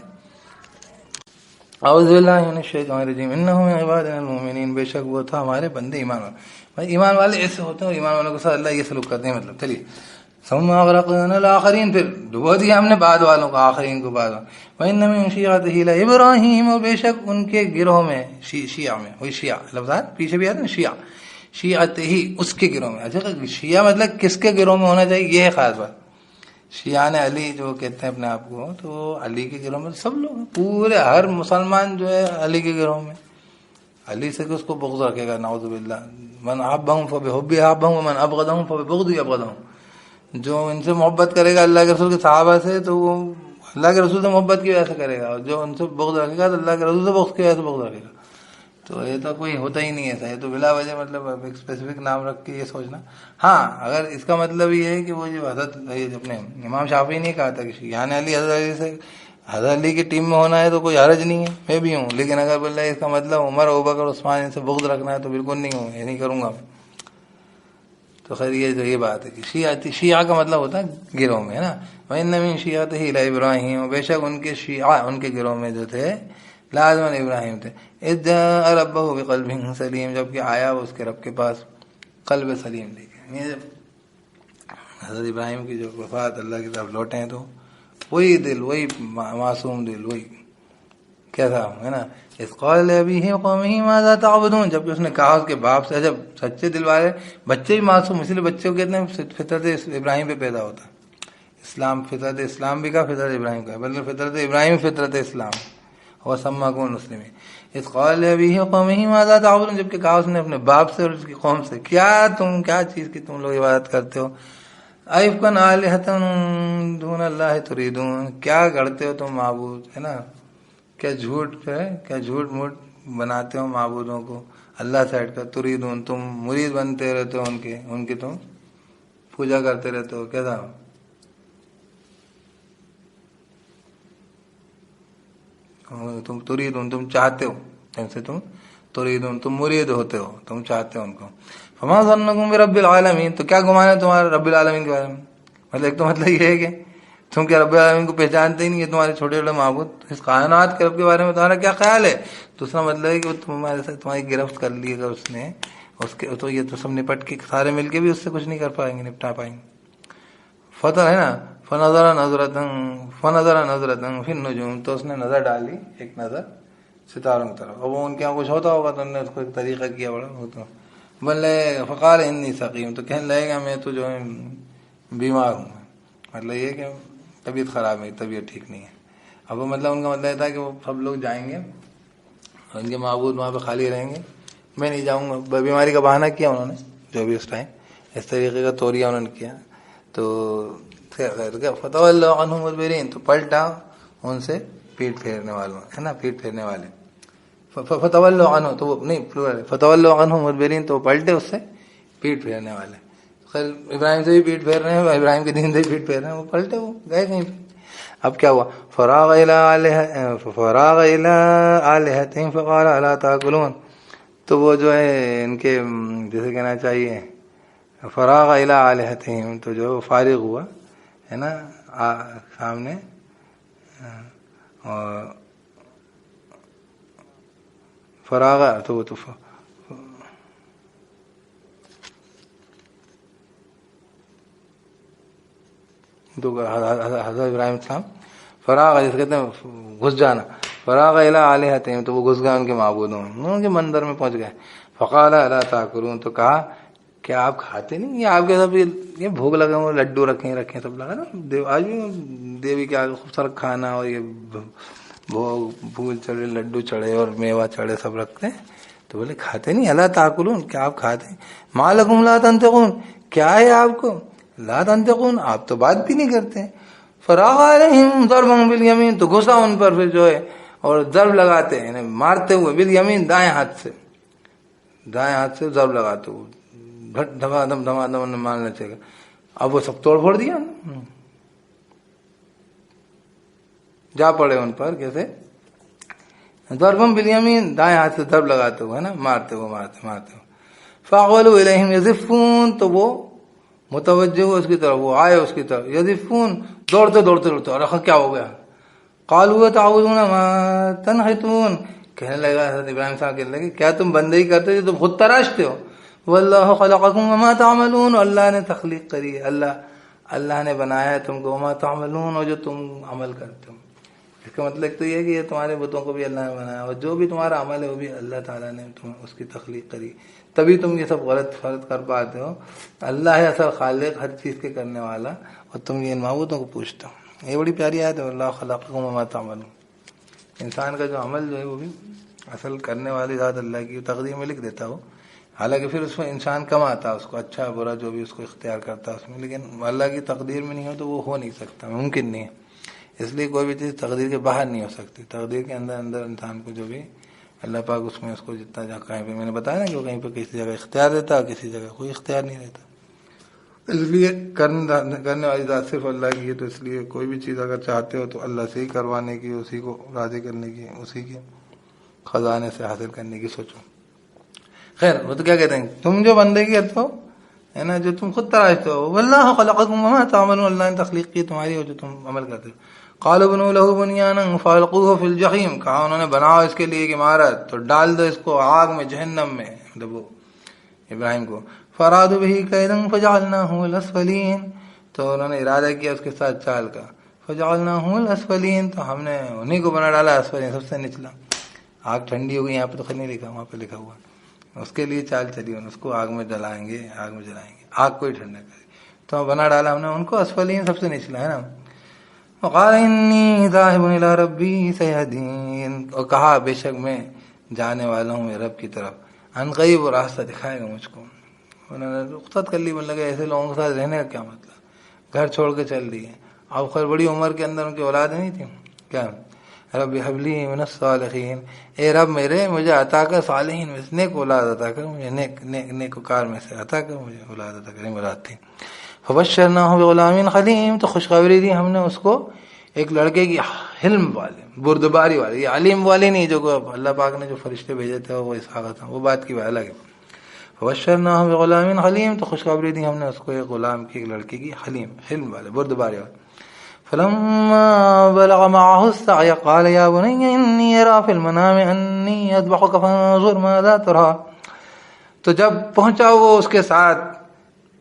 اعوذ باللہ من الشیطان الرجیم، انہ من عبادنا المؤمنین، بے شک وہ تھا ہمارے بندے ایمان والے. بھائی ایمان والے ایسے ہوتے ہیں اور ایمان والوں کے ساتھ اللہ یہ سلوک کرتے ہیں. مطلب چلیے ثم اغرقنا الاخرین، پھر ڈبو دیا ہم نے بعد والوں کو، آخرین کو بعد. وان من شیعته لابراہیم، اور بے شک ان کے گروہ میں شیعہ میں، وہی شیعہ لفظات پیچھے بھی آتے ہیں، شیعہ شیعته ہی، اس کے گروہ میں. اچھا شیعہ مطلب کس کے گروہ میں ہونا چاہیے، یہ ہے خاص بات. شیعہ نے علی جو کہتے ہیں اپنے آپ کو، تو علی کے گروہ میں سب لوگ، پورے ہر مسلمان جو ہے علی کے گروہ میں. علی سے کس کو بغض رکھے گا، نعوذ باللہ. من احبهم فبحبه احبهم ومن ابغضهم فببغضه ابغضهم. جو ان سے محبت کرے گا اللہ کے رسول کے صحابہ سے، تو وہ اللہ کے رسول سے محبت کی وجہ سے کرے گا، اور جو ان سے بغض رکھے گا تو اللہ کے رسول سے بغض کی وجہ سے بغض رکھے گا. تو یہ تو کوئی ہوتا ہی نہیں ایسا. یہ تو بلا وجہ مطلب ایک اسپیسیفک نام رکھ کے یہ سوچنا. ہاں اگر اس کا مطلب یہ ہے کہ وہ جو حضرت اپنے امام شافعی نے کہا تھا کہ یعنی علی حضرت علی سے، حضرت علی کی ٹیم میں ہونا ہے تو کوئی حرج نہیں ہے، میں بھی ہوں. لیکن اگر بول رہے اس کا مطلب عمر ابوبکر عثمان ان سے بغض رکھنا ہے تو بالکل نہیں ہوں، یہ نہیں کروں گا. تو خیر یہ بات ہے کہ شیعہ کا مطلب ہوتا ہے گروہ میں، ہے نا. وَإِنَّ مِن شِيعَتِهِ لَإِبْرَاهِيمَ، بے شک ان کے شیعہ ان کے گروہ میں جو تھے لازماً ابراہیم تھے. اذ جاء ربه بقلب سلیم، جب کہ آیا وہ اس کے رب کے پاس قلب سلیم لے کے. جب حضرت ابراہیم کی جو وفات اللہ کی طرف لوٹے ہیں تو وہی دل، وہی معصوم دل، وہی کیا تھا، ہے نا. اذ قال لأبيه وقومه ماذا تعبدون، جب کہ اس نے کہا اس کے باپ سے. جب سچے دل والے بچے بھی معصوم، اس لیے بچے کو کہتے ہیں فطرت ابراہیم پہ پیدا ہوتا ہے. اسلام، فطرت اسلام بھی کا، فطرت ابراہیم کا، بلکہ فطرت ابراہیم فطرت اسلام اور سماکم مسلمین. اذ قال لأبيه وقومه ماذا تعبدون، جب کہ کہا اس نے اپنے باپ سے اور اس کی قوم سے، کیا چیز کی تم لوگ عبادت کرتے ہو. ایفکا آلہۃ دون اللہ تریدون، کیا گڑھتے ہو تم معبود، ہے نا. کیا جھوٹ موٹ بناتے ہو معبودوں کو اللہ سے ہٹ کر. تریدون، تم مرید بنتے رہتے ہو ان کی تم پوجا کرتے رہتے ہو. کیا تھا، تم تریدون، تم چاہتے ہو، جیسے تم تریدون، تم مرید ہوتے ہو، تم چاہتے ہو ان کو. فما ظنکم برب العالمین، تو کیا گمان ہے تمہارا رب العالمین کے بارے میں. مطلب ایک تو مطلب یہ ہے کہ تم کیا رب العالمین کو پہچانتے ہی نہیں، یہ تمہارے چھوٹے چھوٹے معبود. اس کائنات کے رب کے بارے میں تمہارا کیا خیال ہے. دوسرا مطلب ہے کہ تمہارے ساتھ تمہاری گرفت کر لی اگر اس نے، اس کے تو یہ تو سب نپٹ کے سارے مل کے بھی اس سے کچھ نہیں کر پائیں گے، نپٹا پائیں گے. فتح ہے نا. فنظر نظرۃ فی النجوم، تو اس نے نظر ڈالی ایک نظر ستاروں کی طرف. اور وہ ان کے یہاں کچھ ہوتا ہوگا تو انہوں نے اس کو ایک طریقہ کیا بڑا ہوتا. بولے فقال انی سقیم، تو کہنے لگے گا میں تو جو ہے بیمار ہوں. مطلب یہ کہ طبیعت خراب ہے، طبیعت ٹھیک نہیں ہے. اب وہ مطلب ان کا مطلب یہ تھا کہ وہ سب لوگ جائیں گے اور ان کے معبود وہاں پہ خالی رہیں گے، میں نہیں جاؤں گا. بیماری کا بہانہ کیا انہوں نے، جو بھی اس ٹائم اس طریقے کا توریہ انہوں نے کیا. تو فتولوا عنہ مدبرین، تو پلٹا ان سے پیٹ پھیرنے والوں، ہے نا، پیٹ پھیرنے والے. فتولوا عنہ، تو وہ نہیں پلورل، فتولوا عنہ مدبرین، تو پلٹے اس سے پیٹ پھیرنے والے. خیر ابراہیم سے بھی پیٹ پھیر رہے ہیں، ابراہیم کے دین سے بھی پیٹ پھیر رہے ہیں، وہ پلٹے، وہ گئے کہیں پہ. اب کیا ہوا، فراغ الی آلہتہم فقال الا تاکلون، تو وہ جو ہے ان کے جیسے کہنا چاہیے فراغ الی آلہتہم، تو جو فارغ ہوا، ہے نا، سامنے. اور فراغ تو وہ تو حضرت ابراہیم السلام فراغ جیسے کہتے ہیں گھس جانا. فراغ الی آلہتہم، تو وہ گھس گئے ان کے معبودوں میں، ان کے مندر میں پہنچ گئے. فقال الا تاکلون، تو کہا کیا آپ کھاتے نہیں؟ یہ آپ کے سب یہ بھوگ لگے ہوئے لڈو رکھے سب لگا نا، آج بھی دیوی کے آگے خوبصورت کھانا اور یہ بھوگ پھول چڑھے، لڈو چڑھے اور میوہ چڑھے سب رکھتے ہیں. تو بولے کھاتے نہیں؟ الا تاکلون، کیا آپ کھاتے ہیں؟ ما لکم لا تنطقون، کیا ہے آپ کو؟ لا تنطقون، آپ تو بات بھی نہیں کرتے. فراغ علیہم ضربا بالیمین، تو گھسا ان پر پھر جو ہے اور ضرب لگاتے ہیں، یعنی مارتے ہوئے، بالیمین دائیں ہاتھ سے ضرب لگاتے ہوئے، گھٹ دھما دم مارنا چاہیے. اب وہ سب توڑ پھوڑ دیا، جا پڑے ان پر. کیسے؟ ضربم بالیمین، دائیں ہاتھ سے ضرب لگاتے ہوئے نا، مارتے ہوئے. فاقبلوا الیہم یزفون، تو وہ متوجہ ہوئے اس کی طرف، وہ آئے اس کی طرف. یزفون، دوڑتے، اور کیا ہو گیا؟ قالوا تعوذون ما تنحتون، کہنے لگا حضرت ابراہیم صاحب کہنے لگے کیا تم بندگی کرتے جو تم خود تراشتے ہو؟ واللہ خلقکم وما تعملون، اللہ نے تخلیق کری ہے، اللہ نے بنایا ہے تم کو، وما تعملون، اور جو تم عمل کرتے ہو. اس کا مطلب تو یہ ہے کہ یہ تمہارے بتوں کو بھی اللہ نے بنایا، اور جو بھی تمہارا عمل ہے وہ بھی اللہ تعالیٰ نے تمہیں اس کی تخلیق کری، تبھی تم یہ سب غلط فرض کر پاتے ہو. اللہ ہے اصل خالق، ہر چیز کے کرنے والا، اور تم یہ ان معبودوں کو پوچھتے ہو. یہ بڑی پیاری آیت ہے، اللہ خلقکم وما تعملون. انسان کا جو عمل جو ہے وہ بھی اصل کرنے والی ذات اللہ کی تقدیر میں لکھ دیتا ہو. حالانکہ پھر اس میں انسان کم آتا ہے، اس کو اچھا برا جو بھی اس کو اختیار کرتا ہے اس میں، لیکن اللہ کی تقدیر میں نہیں ہو تو وہ ہو نہیں سکتا، ممکن نہیں ہے. اس لیے کوئی بھی چیز تقدیر کے باہر نہیں ہو سکتی. تقدیر کے اندر انسان کو جو بھی اللہ پاک اس میں اس کو جتنا جہاں کہیں پہ میں نے بتایا نا کہ وہ کہیں پہ کسی جگہ اختیار دیتا ہے، کسی جگہ کوئی اختیار نہیں دیتا. اس لیے کرنے والی ذات صرف اللہ کی ہے. تو اس لیے کوئی بھی چیز اگر چاہتے ہو تو اللہ سے ہی کروانے کی، اسی کو راضی کرنے کی، اسی کے خزانے سے حاصل کرنے کی سوچو. خیر، وہ تو کیا کہتے ہیں، تم جو بندگی کرتے ہو ہے نا، جو تم خود تراشتے ہو، واللہ خلقکم وما تعملون، اللہ نے تخلیق کی تمہاری ہو جو تم عمل کرتے ہو. قالوا بنوا له بنيانا فالقوه في الجحيم، کہا انہوں نے بناؤ اس کے لیے ایک عمارت تو ڈال دو اس کو آگ میں، جہنم میں، مطلب وہ ابراہیم کو. فرادوا به كيدا فجعلناهم الاسفلين، تو انہوں نے ارادہ کیا اس کے ساتھ چال کا. فجعلناهم الاسفلين، تو ہم نے انہیں کو بنا ڈالا اسفلین، سب سے نچلا. آگ ٹھنڈی ہو گئی، یہاں پہ تو نہیں لکھا، وہاں پہ لکھا ہوا. اس کے لیے چال چلی، اس کو آگ میں جلائیں گے، آگ میں جلائیں گے، آگ کو ہی ٹھنڈا کرے. تو بنا ڈالا ہم نے ان کو اسفلین، سب سے نچلا ہے نا. وقال انی ذاہب الی ربی سیہدین، اور کہا بے شک میں جانے والا ہوں میرے رب کی طرف، ان قریب وہ راستہ دکھائے گا مجھ کو. انہوں نے رخصت کر لی. مطلب ایسے لوگوں کے ساتھ رہنے کا کیا مطلب، گھر چھوڑ کے چل دیے. اب خیر بڑی عمر کے اندر ان کی اولاد نہیں تھی. کیا رب حب لی من الصالحین، اے رب میرے مجھے عطا کر صالحین میں سے، نیک اولاد عطا کر مجھے، نیکوکار میں سے عطا کر مجھے اولاد عطا کر. اولاد تھی. فبشرناہ بغلام حلیم، تو خوشخبری دی ہم نے اس کو ایک لڑکے کی حلم والے، بردباری والے، یہ علیم والے نہیں جو اللہ پاک نے جو فرشتے بھیجے تھے وہ اسحاق تھا، وہ بات کی بات الگ ہے. فبشرناہ بغلام حلیم، تو خوشخبری دی ہم نے اس کو ایک غلام کی، ایک لڑکے کی، حلیم، حلم والے، بردباری والے. فلما بلغ معه السعي قال يا بني إني أرى في المنام أني أذبحك فانظر ماذا ترى، تو جب پہنچا وہ اس کے ساتھ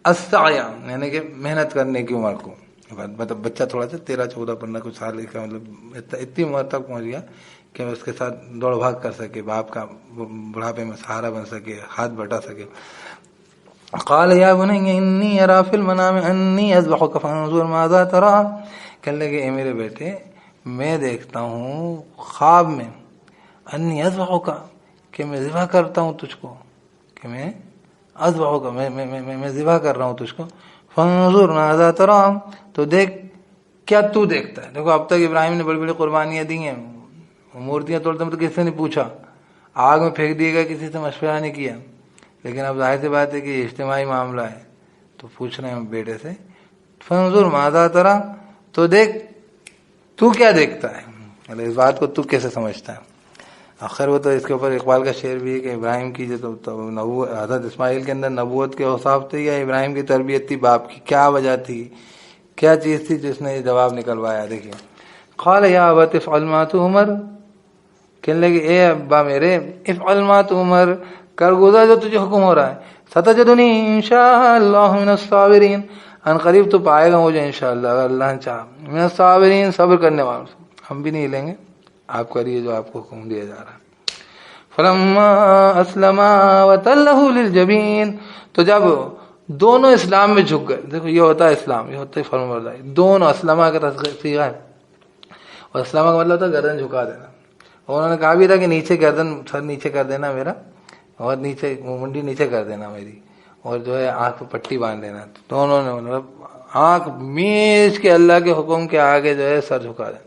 السعی، یعنی کہ محنت کرنے کی عمر کو، مطلب بچہ تھوڑا سا 13-14 15 کچھ سال کا، مطلب اتنی عمر تک پہنچ گیا کہ اس کے ساتھ دوڑ بھاگ کر سکے، باپ کا بڑھاپے میں سہارا بن سکے، ہاتھ بٹا سکے. قال يا بني إني أرى في المنام أني أذبحك فانظر ماذا ترى، کہنے لگے اے میرے بیٹے میں دیکھتا ہوں خواب میں، انی اذبحک، کہ میں ذبح کرتا ہوں تجھ کو، کہ میں اذبحک، میں ذبح کر رہا ہوں تجھ کو. فانظر ماذا ترى، تو دیکھ کیا تو دیکھتا ہے. دیکھو اب تک ابراہیم نے بڑی بڑی قربانیاں دی ہیں، مورتیاں توڑتے ہیں تو کسی نے پوچھا، آگ میں پھینک دیے گا، کسی سے مشورہ نہیں کیا. لیکن اب ظاہر سی بات ہے کہ یہ اجتماعی معاملہ ہے تو پوچھ رہے ہیں بیٹے سے. فانظر ماذا ترى، تو دیکھ تو کیا دیکھتا ہے، مطلب اس بات کو تو کیسے سمجھتا ہے. آخر وہ تو اس کے اوپر اقبال کا شعر بھی ہے کہ ابراہیم کی جو حضرت اسماعیل کے اندر نبوت کے اوصاف تھے یا ابراہیم کی تربیت تھی، باپ کی کیا وجہ تھی، کیا چیز تھی جس نے یہ جواب نکلوایا. دیکھیے قال یا ابت افعل ما تؤمر، کہنے لگے اے ابا میرے، افعل ما تؤمر، کر گزر جو تجھے حکم ہو رہا ہے. ستجدنی انشاء اللہ من الصابرین، ان قریب تو پائے گا مجھے انشاءاللہ اگر اللہ نے چاہا، من الصابرین، صبر کرنے والوں سے. ہم بھی نہیں لیں گے، آپ کریے جو آپ کو حکم دیا جا رہا ہے. فلما اسلما وتلہ للجبین، تو جب دونوں اسلام میں جھک گئے. دیکھو یہ ہوتا ہے اسلام، یہ ہوتا ہے فرمانبرداری. دونوں اسلما کا صیغہ ہے، اور اسلامہ کا مطلب ہوتا ہے گردن جھکا دینا. اور انہوں نے کہا بھی تھا کہ نیچے گردن، سر نیچے کر دینا میرا، اور نیچے منڈی نیچے کر دینا میری، اور جو ہے آنکھ پہ پٹی باندھ دینا. تو انہوں نے مطلب آنکھ میچ کے اللہ کے حکم کے آگے جو ہے سر جھکا دینا.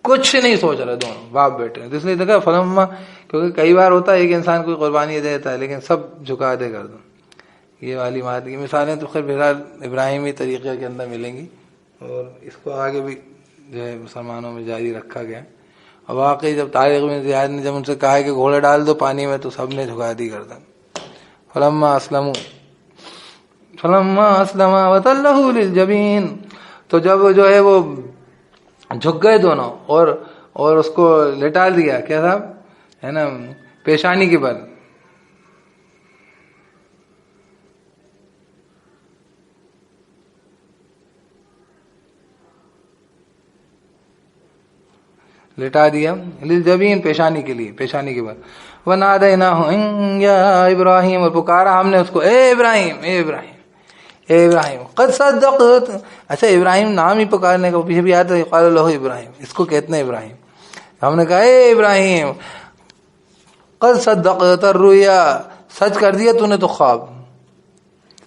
کچھ نہیں سوچ رہے دونوں باپ بیٹے. اس لیے دیکھا فلما، کیونکہ کئی بار ہوتا ہے ایک انسان کوئی قربانی دے دیتا ہے لیکن سب جھکا دے کر دو. یہ والی بات کی مثالیں تو خیر بہرحال ابراہیمی طریقے کے اندر ملیں گی، اور اس کو آگے بھی جو ہے مسلمانوں میں جاری رکھا گیا. اور واقعی جب تاریخ میں زیاد نے جب ان سے کہا کہ گھوڑے ڈال دو پانی میں، تو سب نے جھکا دی گردن. فلما اسلم وتلہ للجبین، تو جب جو ہے وہ جھک گئے دونوں اور اس کو لٹا دیا، کیا صاحب ہے نا، پیشانی کے بل. لٹا دیا للجبین، پیشانی کے لیے، پیشانی کے بل. ونادیناہ یا ابراہیم، اور پکارا ہم نے اس کو، اے ابراہیم، اے ابراہیم، اے ابراہیم. قد صدقت، اچھا ابراہیم نام ہی پکارنے کا پیچھے بھی آتا ہے، قال لہ ابراہیم، اس کو کہتے ہیں ابراہیم. ہم نے کہا اے ابراہیم، قد صدقت الرؤیا، سچ کر دیا تو نے تو خواب.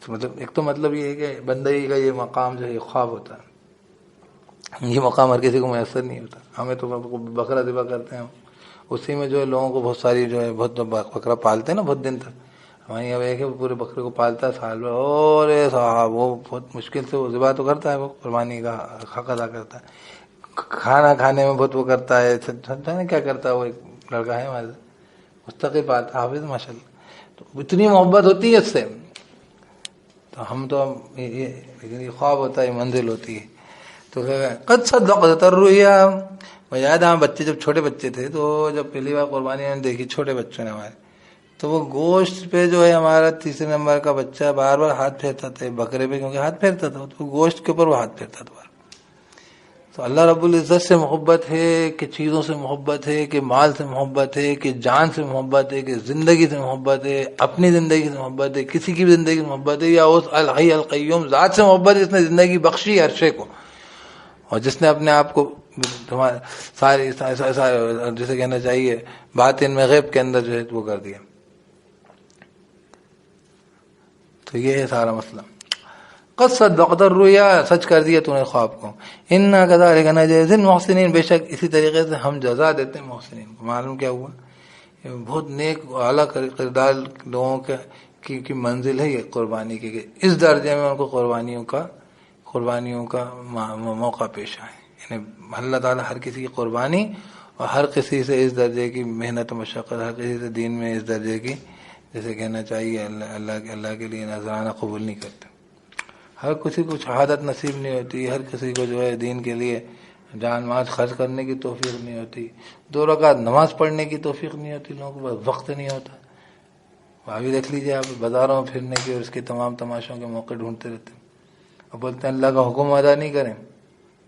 مطلب ایک تو مطلب یہ ہے کہ بندگی کا یہ مقام جو ہے خواب ہوتا ہے. یہ مقام ہر کسی کو میسر نہیں ہوتا. ہمیں تو بکرا ذبح کرتے ہیں، اسی میں جو ہے لوگوں کو بہت ساری جو ہے بہت بکرا پالتے ہیں نا بہت دن تک. ہمارے یہاں ایک ہے پورے بکرے کو پالتا ہے سال میں، اور صاحب وہ بہت مشکل سے وہ ذبح تو کرتا ہے، وہ قربانی کا حق ادا کرتا ہے. کھانا کھانے میں بہت وہ کرتا ہے، سمجھتا ہے کیا کرتا ہے. وہ ایک لڑکا ہے ہمارے مستقل پالتا، حافظ ماشاء اللہ. تو اتنی محبت ہوتی ہے اس سے. تو ہم تو لیکن یہ خواب ہوتا ہے، منزل ہوتی ہے. تو قد صدقت الرؤیا. میں یاد ہے بچے جب چھوٹے بچے تھے، تو جب پہلی بار قربانی نے دیکھی چھوٹے بچوں نے ہمارے، تو وہ گوشت پہ جو ہے ہمارا تیسرے نمبر کا بچہ بار بار ہاتھ پھیرتا تھا بکرے پہ، کیونکہ ہاتھ پھیرتا تھا تو گوشت کے اوپر وہ ہاتھ پھیرتا تھا. تو اللہ رب العزت سے محبت ہے کہ چیزوں سے محبت ہے کہ مال سے محبت ہے کہ جان سے محبت ہے کہ زندگی سے محبت ہے، اپنی زندگی سے محبت ہے، کسی کی بھی زندگی سے محبت ہے، یا اس الحی القیوم ذات سے محبت ہے جس نے زندگی بخشی عرشے کو، اور جس نے اپنے آپ کو تمہارے ساری جسے کہنا چاہیے باطن میں غیب کے اندر جو ہے وہ کر دیا. تو یہ ہے سارا مسئلہ. قد صدقت الرؤیا، سچ کر دیا تو نے خواب کو. انا کذالک نجزی المحسنین، بے شک اسی طریقے سے ہم جزا دیتے ہیں محسنین کو. معلوم کیا ہوا، بہت نیک اعلیٰ کردار لوگوں کی منزل ہے یہ قربانی کی، کہ اس درجے میں ان کو قربانیوں کا موقع پیش آئے. یعنی اللہ تعالیٰ ہر کسی کی قربانی اور ہر کسی سے اس درجے کی محنت و مشقت، ہر کسی سے دین میں اس درجے کی جیسے کہنا چاہیے اللہ کے لیے نذرانہ قبول نہیں کرتے. ہر کسی کو شہادت نصیب نہیں ہوتی، ہر کسی کو جو ہے دین کے لیے جان مال خرچ کرنے کی توفیق نہیں ہوتی، 2 رکعت نماز پڑھنے کی توفیق نہیں ہوتی، لوگوں کو وقت نہیں ہوتا. ابھی دیکھ لیجیے آپ بازاروں میں پھرنے کے اور اس کے تمام تماشوں کے موقع ڈھونڈتے رہتے ہیں، اور بولتے ہیں اللہ کا حکم ادا نہیں کریں.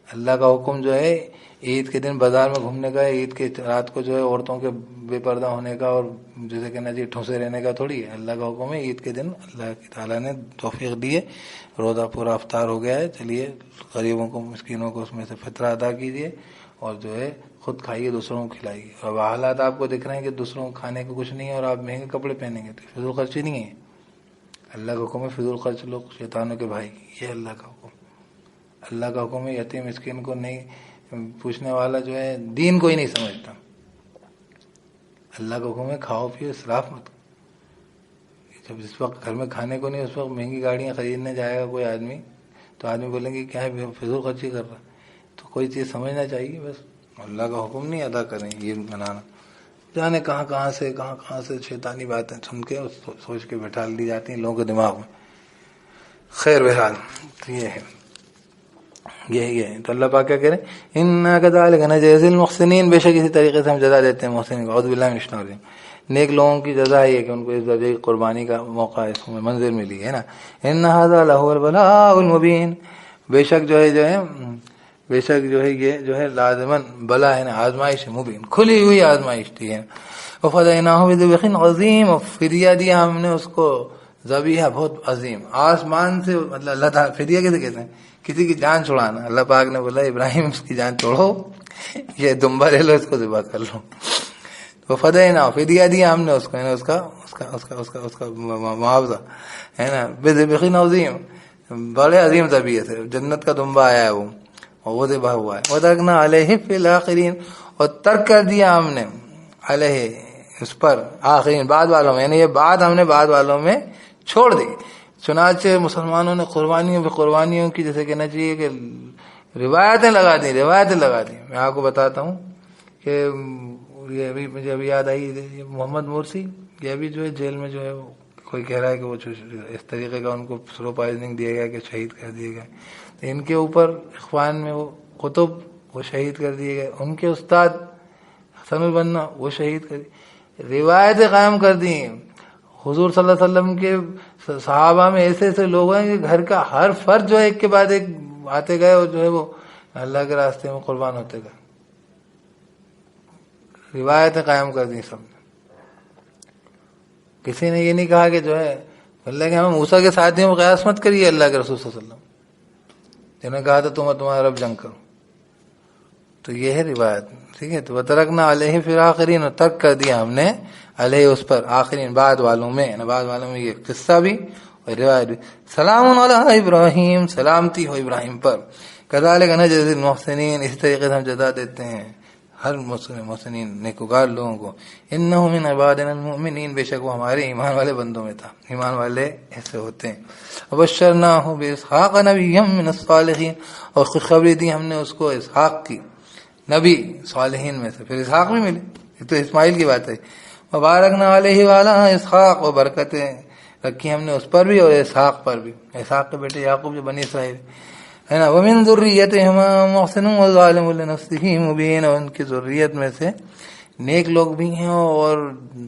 اللہ کا حکم جو ہے عید کے دن بازار میں گھومنے کا ہے، عید کے رات کو جو ہے عورتوں کے بے پردہ ہونے کا اور جیسے کہنا چاہیے ٹھوسے رہنے کا تھوڑی ہے. اللہ کا حکم ہے عید کے دن اللہ تعالیٰ نے توفیق دی ہے، روزہ پورا افطار ہو گیا ہے، چلیے غریبوں کو مسکینوں کو اس میں سے فطرہ ادا کیجیے، اور جو ہے خود کھائیے دوسروں کو کھلائیے. اور حالات آپ کو دکھ رہے ہیں کہ دوسروں کو کھانے کو کچھ نہیں ہے اور آپ مہنگے کپڑے پہنیں گے، تو فضول خرچی نہیں ہے. اللہ کا حکم ہے فضول خرچ لوگ شیطانوں کے بھائی، یہ اللہ کا حکم. اللہ کا حکم ہے یتیم مسکین کو نہیں پوچھنے والا جو ہے دین کو ہی نہیں سمجھتا. اللہ کا حکم ہے کھاؤ پیو اسراف مت. جب جس وقت گھر میں کھانے کو نہیں اس وقت مہنگی گاڑیاں خریدنے جائے گا کوئی آدمی، تو آدمی بولیں گے کیا ہے فضول خرچی کر رہا. تو کوئی چیز سمجھنا چاہیے، بس اللہ کا حکم نہیں ادا کریں یہ منانا. جانے کہاں سے شیطانی باتیں سن کے سوچ کے بٹھا دی جاتی ہیں لوگوں کے دماغ میں. خیر بہرحال تو یہ ہے، یہی ہے. تو اللہ پاک کیا کہہ رہے ہیں، انا کذالک نجزی المحسنین، بے شک اسی طریقے سے ہم جزا دیتے ہیں محسنین کو. اعوذ باللہ من الشیطان الرجیم. نیک لوگوں کی جزا ہے کہ ان کو اس درجے کی قربانی کا موقع اس میں منزل ملی ہے نا. ان ھذا لہو البلاء المبین، بے شک جو ہے بے شک جو ہے یہ جو ہے لازمن بلا ہے نا آزمائش مبین، کھلی ہوئی آزمائش تھی ہے. وفدیناہ بذبح عظیم، اور فدیہ دیا ہم نے اس کو ذبیحہ بہت عظیم، آسمان سے مطلب اللہ تعالیٰ فدیہ کیسے کہتے ہیں؟ کسی کی جان چھڑانا. اللہ پاک نے بولا ابراہیم اس کی جان چھوڑو، یہ دمبا لے لو، اس کو ذبح کر لو. وفدیناہ فدیہ دیا ہم نے اس کو، یعنی اس کا معاوضہ ہے نا. بذبح عظیم، بڑے عظیم ذبیحہ سے جنت کا دمبا آیا ہے وہ، اور وہ ذبح ہوا ہے. وترکنا علیہ فی الآخرین، اور ترک کر دیا ہم نے علیہ اس پر آخرین بعد والوں میں، یعنی یہ بات ہم نے بعد والوں میں چھوڑ دی. چنانچہ مسلمانوں نے قربانیوں پہ قربانیوں کی، جیسے کہنا چاہیے کہ روایتیں لگا دی. میں آپ کو بتاتا ہوں کہ یہ ابھی مجھے ابھی یاد آئی، محمد مرسی یہ ابھی جو ہے جیل میں جو ہے کوئی کہہ رہا ہے کہ وہ اس طریقے کا ان کو سلو پوائزننگ دیا گیا کہ شہید کر دیے گئے. ان کے اوپر اخوان میں وہ قطب وہ شہید کر دیے گئے، ان کے استاد حسن البنا وہ شہید کر دیے. روایتیں قائم کر دی. حضور صلی اللہ علیہ وسلم کے صحابہ میں ایسے ایسے لوگ ہیں کہ گھر کا ہر فرد جو ہے ایک کے بعد ایک آتے گئے اور جو ہے وہ اللہ کے راستے میں قربان ہوتے گئے. روایتیں قائم کر دی سب نے. کسی نے یہ نہیں کہا کہ جو ہے اللہ کے ہم موسیٰ کے ساتھیوں میں قیاس مت کریے اللہ کے رسول صلی اللہ علیہ وسلم، جنہوں نے کہا تھا تمہارا رب جنگ کرو. تو یہ ہے روایت، ٹھیک ہے. تو وترکنا علیہ فی الآخرین، اور ترک کر دیا ہم نے علیہ اس پر آخرین بعد والوں میں، بعد والوں میں یہ قصہ بھی اور روایت بھی. سلام علی ابراہیم، سلامتی ہو ابراہیم پر. کذالک نجزی المحسنین، اس طریقے سے ہم جزا دیتے ہیں ہر محسنین نیکوکار لوگوں کو. انہ من عبادنا المؤمنین، بے شک وہ ہمارے ایمان والے بندوں میں تھا. ایمان والے ایسے ہوتے ہیں. وبشرناہ باسحاق نبیا من الصالحین، اور خوشخبری دی ہم نے اس کو اسحاق کی نبی صالحین میں سے. پھر اسحاق بھی ملے، یہ تو اسماعیل کی بات ہے. وبارکنا علیہ وعلی اسحاق، اور برکتیں رکھی ہم نے اس پر بھی اور اسحاق پر بھی. اسحاق کے بیٹے یعقوب جو بنی اسرائیل ہے نا. ومن ذریتہما محسن وظالم لنفسہ مبین، اور ان کی ذریت میں سے نیک لوگ بھی ہیں اور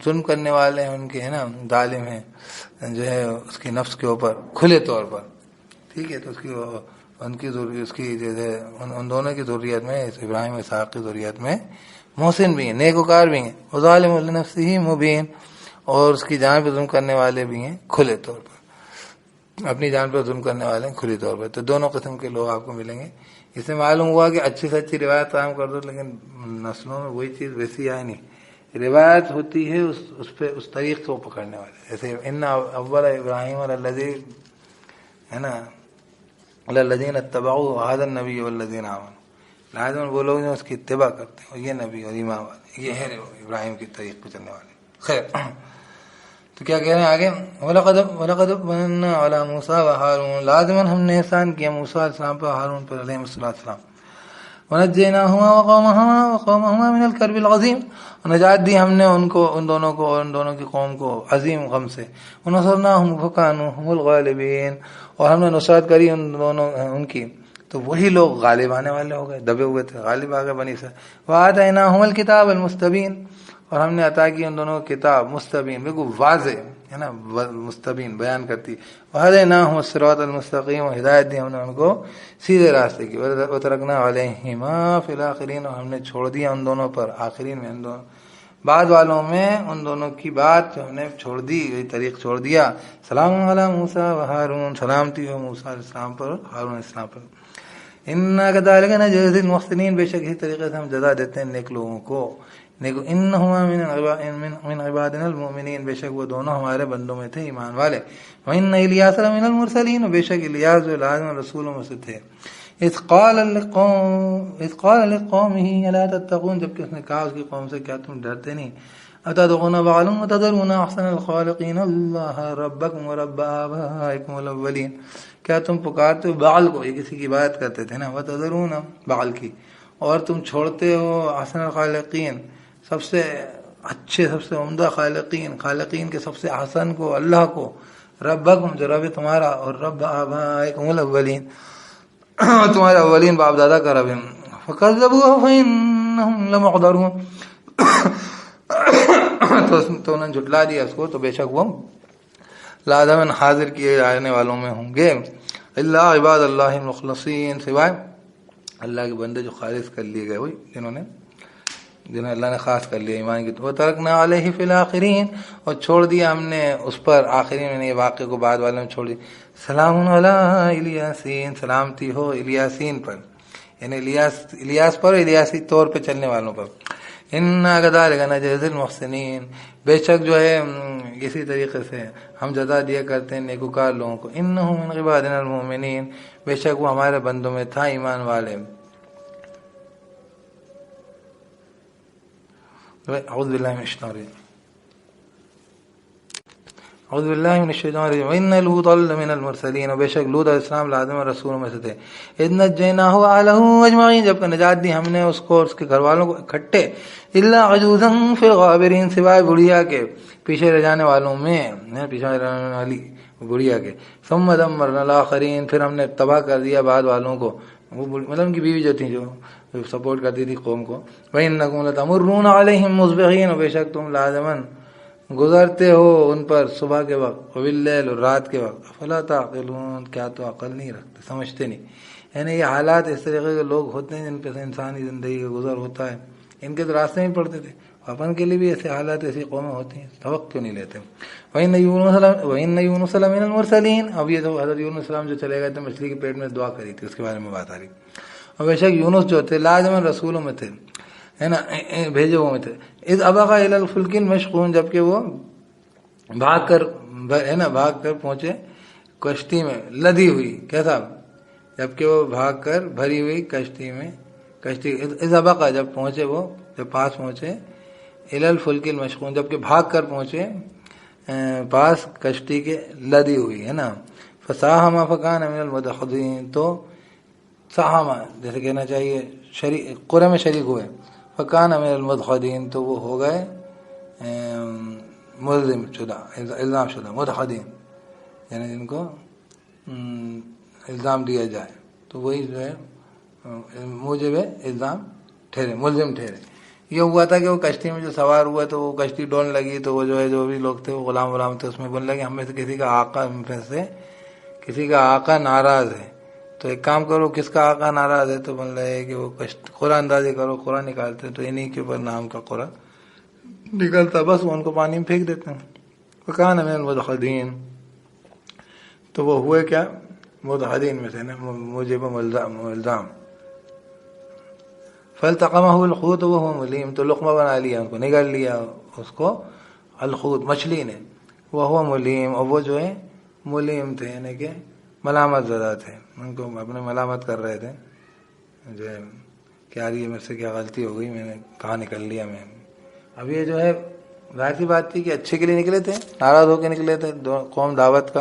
ظلم کرنے والے ہیں ان کے، ہے نا، ظالم ہیں جو ہے اس کی نفس کے اوپر کھلے طور پر. ٹھیک ہے. تو اس کی جیسے ان دونوں کی ذریت میں، ابراہیم و اسحاق کی ذریت میں محسن بھی ہیں، نیکوکار بھی ہیں. وظالم لنفسہ مبین، اور اس کی جان پہ ظلم کرنے والے بھی ہیں کھلے طور پر، اپنی جان پہ ظلم کرنے والے ہیں کھلی طور پر. تو دونوں قسم کے لوگ آپ کو ملیں گے. اس سے معلوم ہوا کہ اچھی سے اچھی روایت قائم کر دو، لیکن نسلوں میں وہی چیز ویسی آئے نہیں. روایت ہوتی ہے اس پہ اس طریق کو پکڑنے والے. جیسے ان اول ابراہیم الذی ہے نا الذین اتبعوا هذا النبی والذین آمنوا، لازم وہ لوگ جو اس کی اتباع کرتے ہیں اور یہ نبی اور ایمان والے، یہ ہے ابراہیم کی طریق پہ چلنے والے. خیر، تو کیا کہہ رہے ہیں آگے؟ وَلَقَدْ مَنَنَّا عَلَى مُوسَىٰ وَهَارُونَ، لازماً ہم نے احسان کیا موسیٰ علیہ السلام پر، ہارون پر علیہ السلام. وَنَجَّيْنَاهُمَا وَقَوْمَهُمَا مِنَ الْكَرْبِ الْعَظِيمِ، اور نجات دی ہم نے ان دونوں کو اور ان دونوں کی قوم کو عظیم غم سے. وَنَصَرْنَاهُمْ فَكَانُوا هُمُ الْغَالِبِينَ، اور ہم نے نصرت کری ان کی، تو وہی لوگ غالب آنے والے ہو گئے، دبے ہوئے تھے، غالب آ گئے بنی سے. وَآتَيْنَاهُمَ الْكِتَابَ الْمُسْتَبِينَ، اور ہم نے عطا کی ان دونوں کو کتاب مستبین، بالکل واضح ہے نا، مستبین بیان کرتی. وَهَدَيْنَاهُمُ الصِّرَاطَ الْمُسْتَقِيمَ، اور ہدایت دی ہم نے ان کو سیدھے راستے کی. وَتَرَكْنَا عَلَيْهِمَا فِي الْآخِرِينَ، اور ہم نے چھوڑ دیا ان دونوں پر، آخرین میں ان دونوں بعد والوں میں ان دونوں کی بات ہم نے چھوڑ دی، یہ طریق چھوڑ دیا. سلام علی موسیٰ و ہارون، سلامتی ہو موسیٰ علیہ السلام پر اور ہارون علیہ السلام پر. اِنَّا كَذَلِكَ نَجْزِي الْمُحْسِنِينَ، بے شک اسی طریقے سے ہم جزا دیتے ہیں نیک لوگوں کو. انہما من عبادنا المؤمنین، بے شک وہ دونوں ہمارے بندوں میں تھے ایمان والے. وان الیاس لمن المرسلین، بے شک الیاس جو لازم رسولوں میں سے تھے. اذ قال لقومه الا تتقون، جبکہ اس نے کہا اس کی قوم سے کیا تم ڈرتے نہیں. اتدعون بعلا وتذرون احسن الخالقین اللہ ربکم ورب آبائکم الاولین، کیا تم پکارتے ہو بعل کو، یہ کسی کی عبادت کرتے تھے نا، وتذرون بعل کی، اور تم چھوڑتے ہو احسن الخالقین، سب سے اچھے سب سے عمدہ خالقین کے سب سے احسن کو، اللہ کو، ربکم جو رب تمہارا، اور رب آبائکم الاولین، تمہارے اولین باپ دادا کا رب ہے. فکذبوہ فانہم لمحضرون، تو انہوں نے جھٹلا دیا اس کو، تو بے شک وہ لازماً حاضر کیے جانے والوں میں ہوں گے. الا عباد اللہ المخلصین، سوائے اللہ کے بندے جو خالص کر لیے گئے وہی جنہیں اللہ نے خاص کر لیا ایمان کی. وہ ترکنا علیہ فی الآخرین، اور چھوڑ دیا ہم نے اس پر آخرین میں، یہ واقعے کو بعد والوں میں چھوڑ دیا. سلام علی الیاسین، سلامتی ہو الیاسین پر، یعنی الیاس پر، الیاسی طور پہ چلنے والوں پر. انا کذالک نجزی المحسنین، بے شک جو ہے اسی طریقے سے ہم جزا دیا کرتے ہیں نیکوکار لوگوں کو. انہ من عبادنا المؤمنین، بے شک وہ ہمارے بندوں میں تھا ایمان والے. اعوذ باللہ من الشیطان الرجیم، اعوذ باللہ من الشیطان الرجیم. وان لوطا لمن المرسلین، بے شک لوط علیہ السلام لازم اور رسولوں میں سے تھے. اذ نجیناہ واہلہ اجمعین، جب کہ نجات دی ہم نے اس کو اور اس کے گھر والوں کو اکٹھے. الا عجوزا فی الغابرین، سوائے بڑھیا کے پیچھے رہ جانے والوں میں، پیچھے رہنے والی بڑھیا کے. ثم دمرنا الاخرین، پھر ہم نے تباہ کر دیا بعد والوں کو، وہ مطلب ان کی بیوی جو تھی جو سپورٹ کرتی تھی قوم کو. وَإِنَّكُمْ لَتَمُرُّونَ عَلَيْهِمْ مُصْبِحِينَ، بے شک تم لازماً گزرتے ہو ان پر صبح کے وقت، وباللیل، اور رات کے وقت. افلا تعقلون، کیا تو عقل نہیں رکھتے، سمجھتے نہیں. یعنی یہ حالات اس طریقے کے لوگ ہوتے ہیں جن پہ سے انسانی زندگی کا گزر ہوتا ہے. ان کے تو راستے میں پڑتے تھے، اپن کے لیے بھی ایسے حالات، ایسی قومیں ہوتی ہیں، سبق کیوں نہیں لیتے. وَإِنَّ يُونُسَ لَمِنَ الْمُرْسَلِينَ، اب یہ تو حضرت یونس السلام جو چلے گئے تھے مچھلی کے پیٹ میں دعا کری تھی، اس کے بارے میں بات آ رہی. اور بے شک یونس جو تھے لازماً رسولوں میں تھے، ہے نا، بھیجے ہوئے میں تھے. اذ ابق الی الفلک المشحون، جبکہ وہ بھاگ کر پہنچے کشتی میں لدی ہوئی. کیسا؟ جبکہ وہ بھاگ کر بھری ہوئی کشتی میں، کشتی. اذ ابق، جب پاس پہنچے، الی الفلک المشحون، جبکہ بھاگ کر پہنچے پاس کشتی کے لدی ہوئی، ہے نا. فساہم فکان من المدحضین، تو ساہم جیسے کہنا چاہیے قرے میں شریک ہوئے. فکان من المدحضین، تو وہ ہو گئے ملزم شدہ، الزام شدہ. مدحضین یعنی جن کو الزام دیا جائے، تو وہی جو ہے موجب الزام ٹھہرے، ملزم ٹھہرے. یہ ہوا تھا کہ وہ کشتی میں جو سوار ہوا تو وہ کشتی ڈولنے لگی، تو وہ جو ہے جو بھی لوگ تھے وہ غلام تھے، اس میں بولنے لگے ہم میں سے کسی کا آقا ناراض ہے، تو ایک کام کرو، کس کا آقا ناراض ہے؟ تو بن رہا ہے کہ وہ قرآن اندازی کرو، قرآن نکالتے تو انہیں کے اوپر نام کا قرآن نکلتا، بس وہ ان کو پانی میں پھینک دیتے ہیں. وکان من المدحضین، تو وہ ہوئے کیا؟ مدحضین میں سے نا، موجب الزام. فالتقمه الحوت وهو ملیم، تو لقمہ بنا لیا، ان کو نگل لیا اس کو الحوت مچھلی نے. وهو ملیم، اور وہ جو ہے ملیم تھے، یعنی کہ ملامت زدہ تھے، ان کو اپنے ملامت کر رہے تھے جو ہے کہ یار یہ مجھ سے کیا غلطی ہو گئی، میں نے کہاں نکل لیا میں. اب یہ جو ہے ظاہر سی بات تھی کہ اچھے کے لیے نکلے تھے، ناراض ہو کے نکلے تھے. قوم دعوت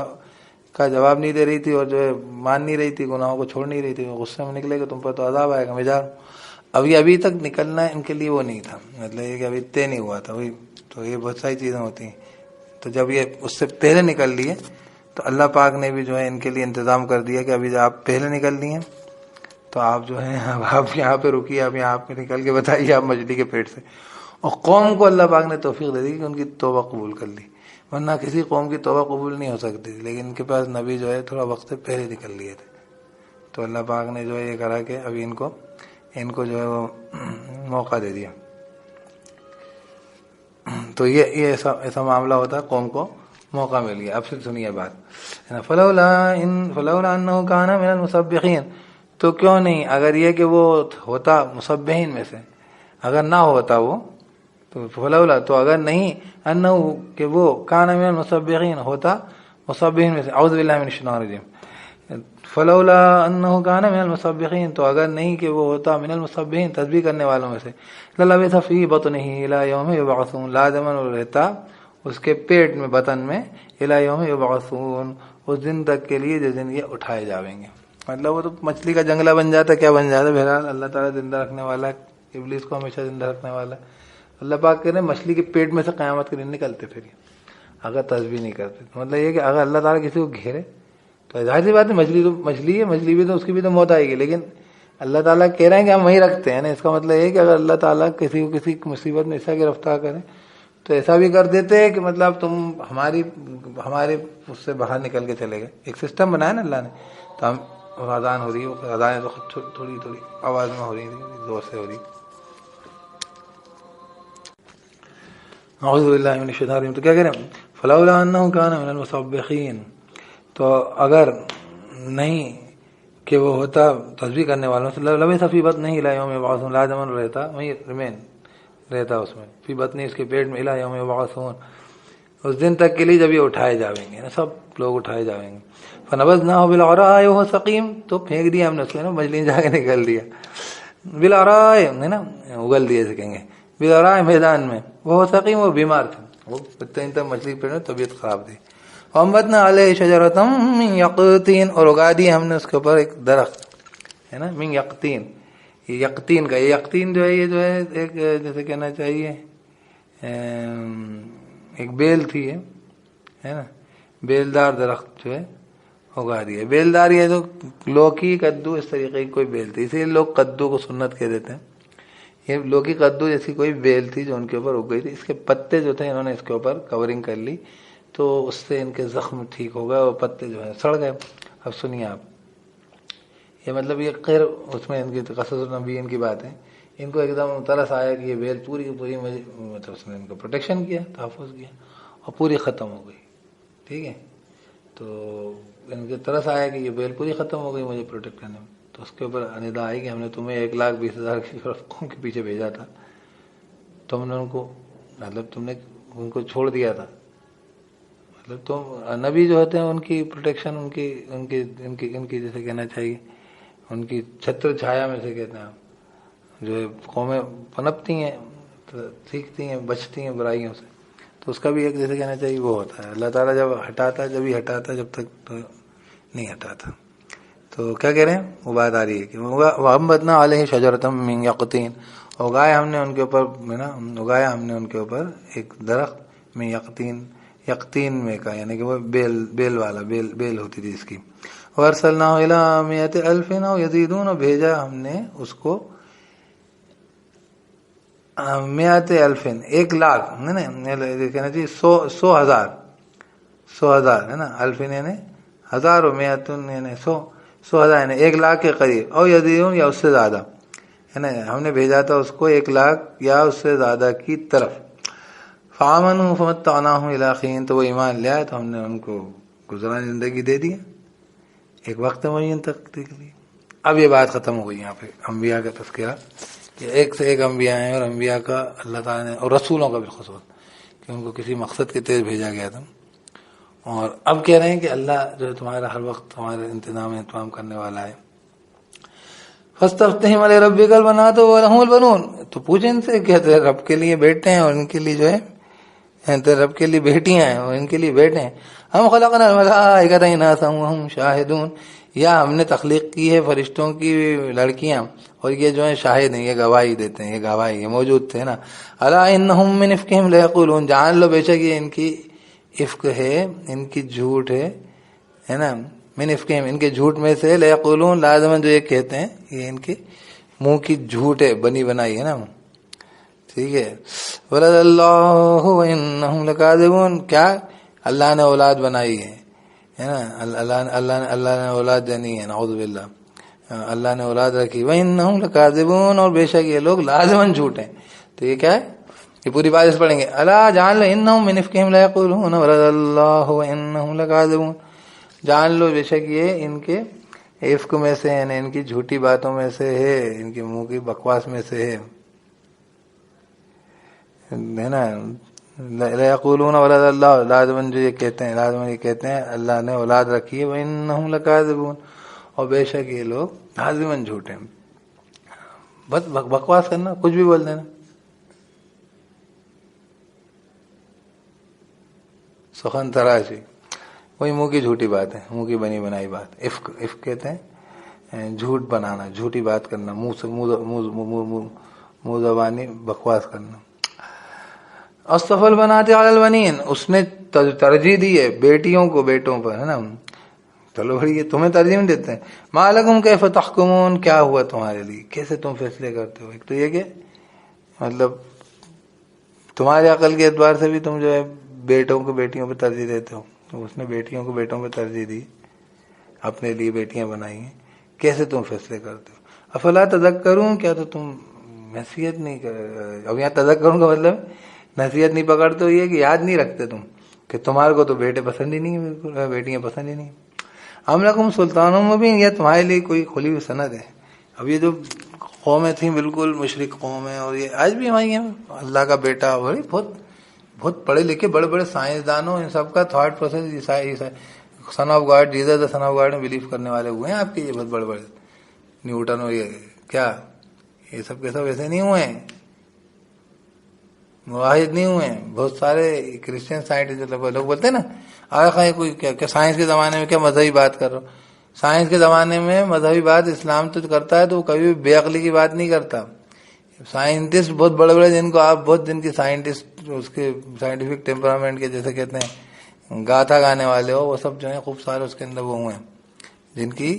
کا جواب نہیں دے رہی تھی، اور جو ہے مان نہیں رہی تھی، گناہوں کو چھوڑ نہیں رہی تھی. غصے میں نکلے کہ تم پر تو عذاب آئے گا، میں جا رہا ہوں. ابھی تک نکلنا ان کے لیے وہ نہیں تھا، مطلب یہ کہ ابھی طے نہیں ہوا تھا. وہی تو یہ بہت ساری چیزیں ہوتی ہیں. تو جب یہ اس سے پہلے نکل لیے تو اللہ پاک نے بھی جو ہے ان کے لیے انتظام کر دیا کہ ابھی جب آپ پہلے نکل لیے تو آپ جو ہے اب آپ یہاں پہ رکیے، آپ یہاں پہ نکل کے بتائیے آپ مچھلی کے پیٹ سے. اور قوم کو اللہ پاک نے توفیق دے دی کہ ان کی توبہ قبول کر لی، ورنہ کسی قوم کی توبہ قبول نہیں ہو سکتی تھی. لیکن ان کے پاس نبی جو ہے تھوڑا وقت سے پہلے نکل لیے تھے، تو اللہ پاک نے جو ہے یہ کرا کہ ابھی ان کو جو ہے وہ موقع دے دیا. تو یہ ایسا معاملہ ہوتا ہے، قوم کو موقع مل گیا. اب سے سنیے بات. فلولا انہ کان من المسبحین، تو کیوں نہیں، اگر یہ کہ وہ ہوتا مسبحین میں سے، اگر نہ ہوتا وہ تو فلولا، تو اگر نہیں، انہ کہ وہ کان من المسبحین ہوتا مسبحین میں سے. اعوذ باللہ من الشیطان الرجیم. فلولا انہ کان من المسبحین، تو اگر نہیں کہ وہ ہوتا من المسبحین تسبیح کرنے والوں میں سے، للبث فی بطنہ الی یوم یبعثون، لازماً رہتا اس کے پیٹ میں، بطن میں، الی یوم یبعثون، اس دن تک کے لیے جس دن یہ اٹھائے جاویں گے. مطلب وہ تو مچھلی کا جنگلہ بن جاتا، کیا بن جاتا. بہرحال اللہ تعالیٰ زندہ رکھنے والا ہے، ابلیس کو ہمیشہ زندہ رکھنے والا ہے. اللہ پاک کہہ رہے ہیں مچھلی کے پیٹ میں سے قیامت کے دن نکلتے پھر اگر تسبیح نہیں کرتے. تو مطلب یہ کہ اگر اللہ تعالیٰ کسی کو گھیرے تو ظاہر سی بات ہے مچھلی ہے، مچھلی بھی تو اس کی بھی تو موت آئے گی، لیکن اللہ تعالیٰ کہہ رہے ہیں کہ ہم وہیں رکھتے ہیں نا. اس کا مطلب یہ ہے کہ اگر اللہ تعالیٰ کسی کو کسی مصیبت میں ایسا گرفتار کریں تو ایسا بھی کر دیتے ہیں کہ مطلب تم ہمارے اس سے باہر نکل کے چلے گئے. ایک سسٹم بنایا نا اللہ نے، تو اور اذان ہو رہی ہے، وہ اذانیں تو تھوڑی تھوڑی آواز میں ہو رہی تھی، زور سے ہو رہی. اعوذ باللہ من الشیطان الرجیم. تو کیا کہہ رہے ہیں؟ فلولا انہ کان من المسبحین، تو اگر نہیں کہ وہ ہوتا تسبیح کرنے والوں سے، لبث فی بطنہ الی یوم یبعثون، لازمن رہتا وہیں ریمین رہتا اس میں، فی بطنہ اس کے پیٹ میں، الی یوم یبعثون اس دن تک کے لیے جب یہ اٹھائے جائیں گے، سب لوگ اٹھائے جائیں گے. فنبذناہ بالعراء وہو سقیم، تو پھینک دیا ہم نے اس کو نا مجلین جا کے نکل دیا، بالعراء ہے نا اگل دیے کہیں گے، بالعراء میدان میں، وہ سقیم وہ بیمار تھے، وہ اتنا مچھلی پیٹ میں طبیعت خراب تھی. وانبتنا علیہ شجرۃ من یقطین، اور اگا دی ہم نے اس کے اوپر ایک درخت ہے نا، من یقطین، یہ یقطین کا، یہ یقطین جو ہے یہ جو ہے ایک جیسے کہنا چاہیے ایک بیل تھی ہے نا، بیلدار درخت جو ہے اگا دیا. بیلدار یہ تو لوکی کدو اس طریقے کی کوئی بیل تھی، اسی لیے لوگ کدو کو سنت کہہ دیتے ہیں. یہ لوکی کدو جیسی کوئی بیل تھی جو ان کے اوپر اگ گئی تھی، اس کے پتے جو تھے انہوں نے اس کے اوپر کورنگ کر لی، تو اس سے ان کے زخم ٹھیک ہو گئے اور پتے جو ہیں سڑ گئے. اب سنیے آپ، یہ مطلب یہ خیر اس میں ان کی قصص النبی ان کی بات ہے. ان کو ایک دم ترس آیا کہ یہ بیل پوری کی پوری مطلب اس نے ان کو پروٹیکشن کیا، تحفظ کیا، اور پوری ختم ہو گئی. ٹھیک ہے، تو ان کے ترس آیا کہ یہ بیل پوری ختم ہو گئی مجھے پروٹیکٹ کرنے میں. تو اس کے اوپر ندا آئی کہ ہم نے تمہیں 1,20,000 کی فرقوں کے پیچھے بھیجا تھا، تم نے ان کو مطلب تم نے ان کو چھوڑ دیا تھا. مطلب تم نبی جو ہوتے ہیں ان کی پروٹیکشن ان کی جیسے کہنا چاہیے ان کی چھتر چھایا میں سے کہتے ہیں آپ، جو ہے قومیں پنپتی ہیں، سیکھتی ہیں، بچتی ہیں برائیوں سے، تو اس کا بھی ایک جیسے کہنا چاہیے وہ ہوتا ہے. اللہ تعالیٰ جب ہٹاتا ہے، جب ہی ہٹاتا ہے، جب تک تو نہیں ہٹاتا. تو کیا کہہ رہے ہیں، وہ بات آ رہی ہے کہ وَأَنبَتْنَا عَلَيْهِ شَجَرَةً مِّن یقطین، اگایا ہم نے ان کے اوپر اگایا ہم نے ان کے اوپر ایک درخت میں یقطین، یقطین میں کا یعنی کہ وہ بیل والا بیل ہوتی تھی اس کی. وَأَرْسَلْنَاهُ إِلَىٰ مِائَةِ أَلْفٍ أَوْ يَزِيدُونَ، بھیجا ہم نے اس کو 100,000 1,00,000 کہنا چاہیے 100,000 ہے نا، الفین یعنی ہزار، و میاتن یعنی 100,000 یعنی 1,00,000 کے قریب، او یزیدون یا اس سے زیادہ ہے نا. ہم نے بھیجا تھا اس کو 1,00,000 یا اس سے زیادہ کی طرف. فآمنوا فمتعناهم إلى حین، تو وہ ایمان لے آئے تو ہم نے ان کو گزرانی زندگی دے دیا ایک وقت معین تک کے لیے. اب یہ بات ختم ہو گئی یہاں پہ انبیاء کا تذکرہ، کہ ایک سے ایک انبیاء ہیں، اور انبیاء کا اللہ تعالیٰ نے، اور رسولوں کا بالخصوص، کہ ان کو کسی مقصد کے تحت بھیجا گیا تھا. اور اب کہہ رہے ہیں کہ اللہ جو ہے تمہارا ہر وقت تمہارے انتظام کرنے والا ہے. فاستفتہم علی ربک البنات ولہم البنون، تو پوچھیں ان سے کہ تیرے رب کے لیے بیٹے ہیں اور ان کے لیے جو ہے تیرے رب کے لیے بیٹیاں ہیں اور ان کے لیے بیٹے ہیں. ہم خلقنا الملائکۃ اناثا وہم شاہدون، یا ہم نے تخلیق کی ہے فرشتوں کی لڑکیاں اور یہ جو ہیں شاہد ہیں، یہ گواہی دیتے ہیں، یہ گواہی یہ موجود تھے نا. الا انہم من افکہم لیقولون، جان لو بے شک یہ ان کی افک ہے، ان کی جھوٹ ہے نا. من افکہم، ان کے جھوٹ میں سے، لیقولون لازمن جو یہ کہتے ہیں، یہ ان کے منہ کی جھوٹ ہے، بنی بنائی ہے نا. ٹھیک ہے، ولد اللہ وانہم لکاذبون، کیا اللہ نے اولاد بنائی ہے نا، اللہ نے اولاد دینی ہے، نعوذ باللہ، اللہ نے اولاد رکھی. وانہم لکاذبون، اور بے شک یہ لوگ لازمن جھوٹ ہیں. تو یہ کیا ہے، یہ پوری بات اس پڑھیں گے. الا جان لو انہم من افکہم لیقولون ولد اللہ وانہم لکاذبون، جان لو بے شک یہ ان کے افک میں سے، یعنی ان کی جھوٹی باتوں میں سے ہے، ان کے منہ کی بکواس میں سے ہے نا. لیقولون ولد اللہ، لازمن جو یہ کہتے ہیں، لازمن یہ کہتے ہیں اللہ نے اولاد رکھی ہے. وانہم لکاذبون، اور بے شک یہ لوگ لازمن جھوٹ ہیں. بس بکواس کرنا، کچھ بھی بول دینا، سخن تراشی، وہی منہ کی جھوٹی بات ہے، منہ کی بنی بنائی بات. افک کہتے ہیں جھوٹ بنانا، جھوٹی بات کرنا، منہ سے منہ زبانی بکواس کرنا. اصطفى البنات علی البنین، اس نے ترجیح دی ہے بیٹیوں کو بیٹوں پر، ہے نا. چلو بھائی یہ تمہیں ترجیح دیتے ہیں. ما لکم کیف تحکمون، کیا ہوا تمہارے لیے، کیسے تم فیصلے کرتے ہو. ایک تو یہ کہ مطلب تمہاری عقل کے اعتبار سے بھی تم جو ہے بیٹوں کو بیٹیوں پہ ترجیح دیتے ہو. تو اس نے بیٹیوں کو بیٹوں پہ ترجیح دی، اپنے لیے بیٹیاں بنائی ہیں. کیسے تم فیصلے کرتے ہو؟ افلا تذکرون، کیا تو تم نصیحت نہیں کر؟ اب یہاں تذکرون کا مطلب نصیحت نہیں پکڑتے ہو، یہ کہ یاد نہیں رکھتے تم کہ تمہارے کو تو بیٹے پسند ہی نہیں ہے، بالکل بیٹیاں پسند ہی نہیں۔ ام لکم سلطان مبین، یہ تمہارے لیے کوئی کھلی ہوئی سند ہے۔ اب یہ جو قومیں تھیں بالکل مشرک قومیں، اور یہ آج بھی ہماری ہیں، اللہ کا بیٹا، بڑی بہت پڑھے لکھے بڑے بڑے سائنسدانوں، ان سب کا thought process son of God, Jesus the son of God میں بلیو کرنے والے ہوئے ہیں آپ کے، یہ بہت بڑے بڑے نیوٹن اور یہ کیا، یہ سب کے سب ایسے نہیں ہوئے ہیں، مواحد نہیں ہوئے ہیں۔ بہت سارے کرسچن سائنٹسٹ لوگ بولتے ہیں نا، آخر کوئی کیا سائنس کے زمانے میں کیا مذہبی بات کر رہا ہو؟ سائنس کے زمانے میں مذہبی بات اسلام تو کرتا ہے، تو وہ کبھی بے عقلی کی بات نہیں کرتا۔ سائنٹسٹ بہت بڑے بڑے، جن کو آپ بہت جن کی سائنٹسٹ اس کے سائنٹیفک ٹیمپرامنٹ کے جیسے کہتے ہیں گاتا گانے والے ہو، وہ سب جو ہیں خوب سارے اس کے اندر وہ ہوئے ہیں جن کی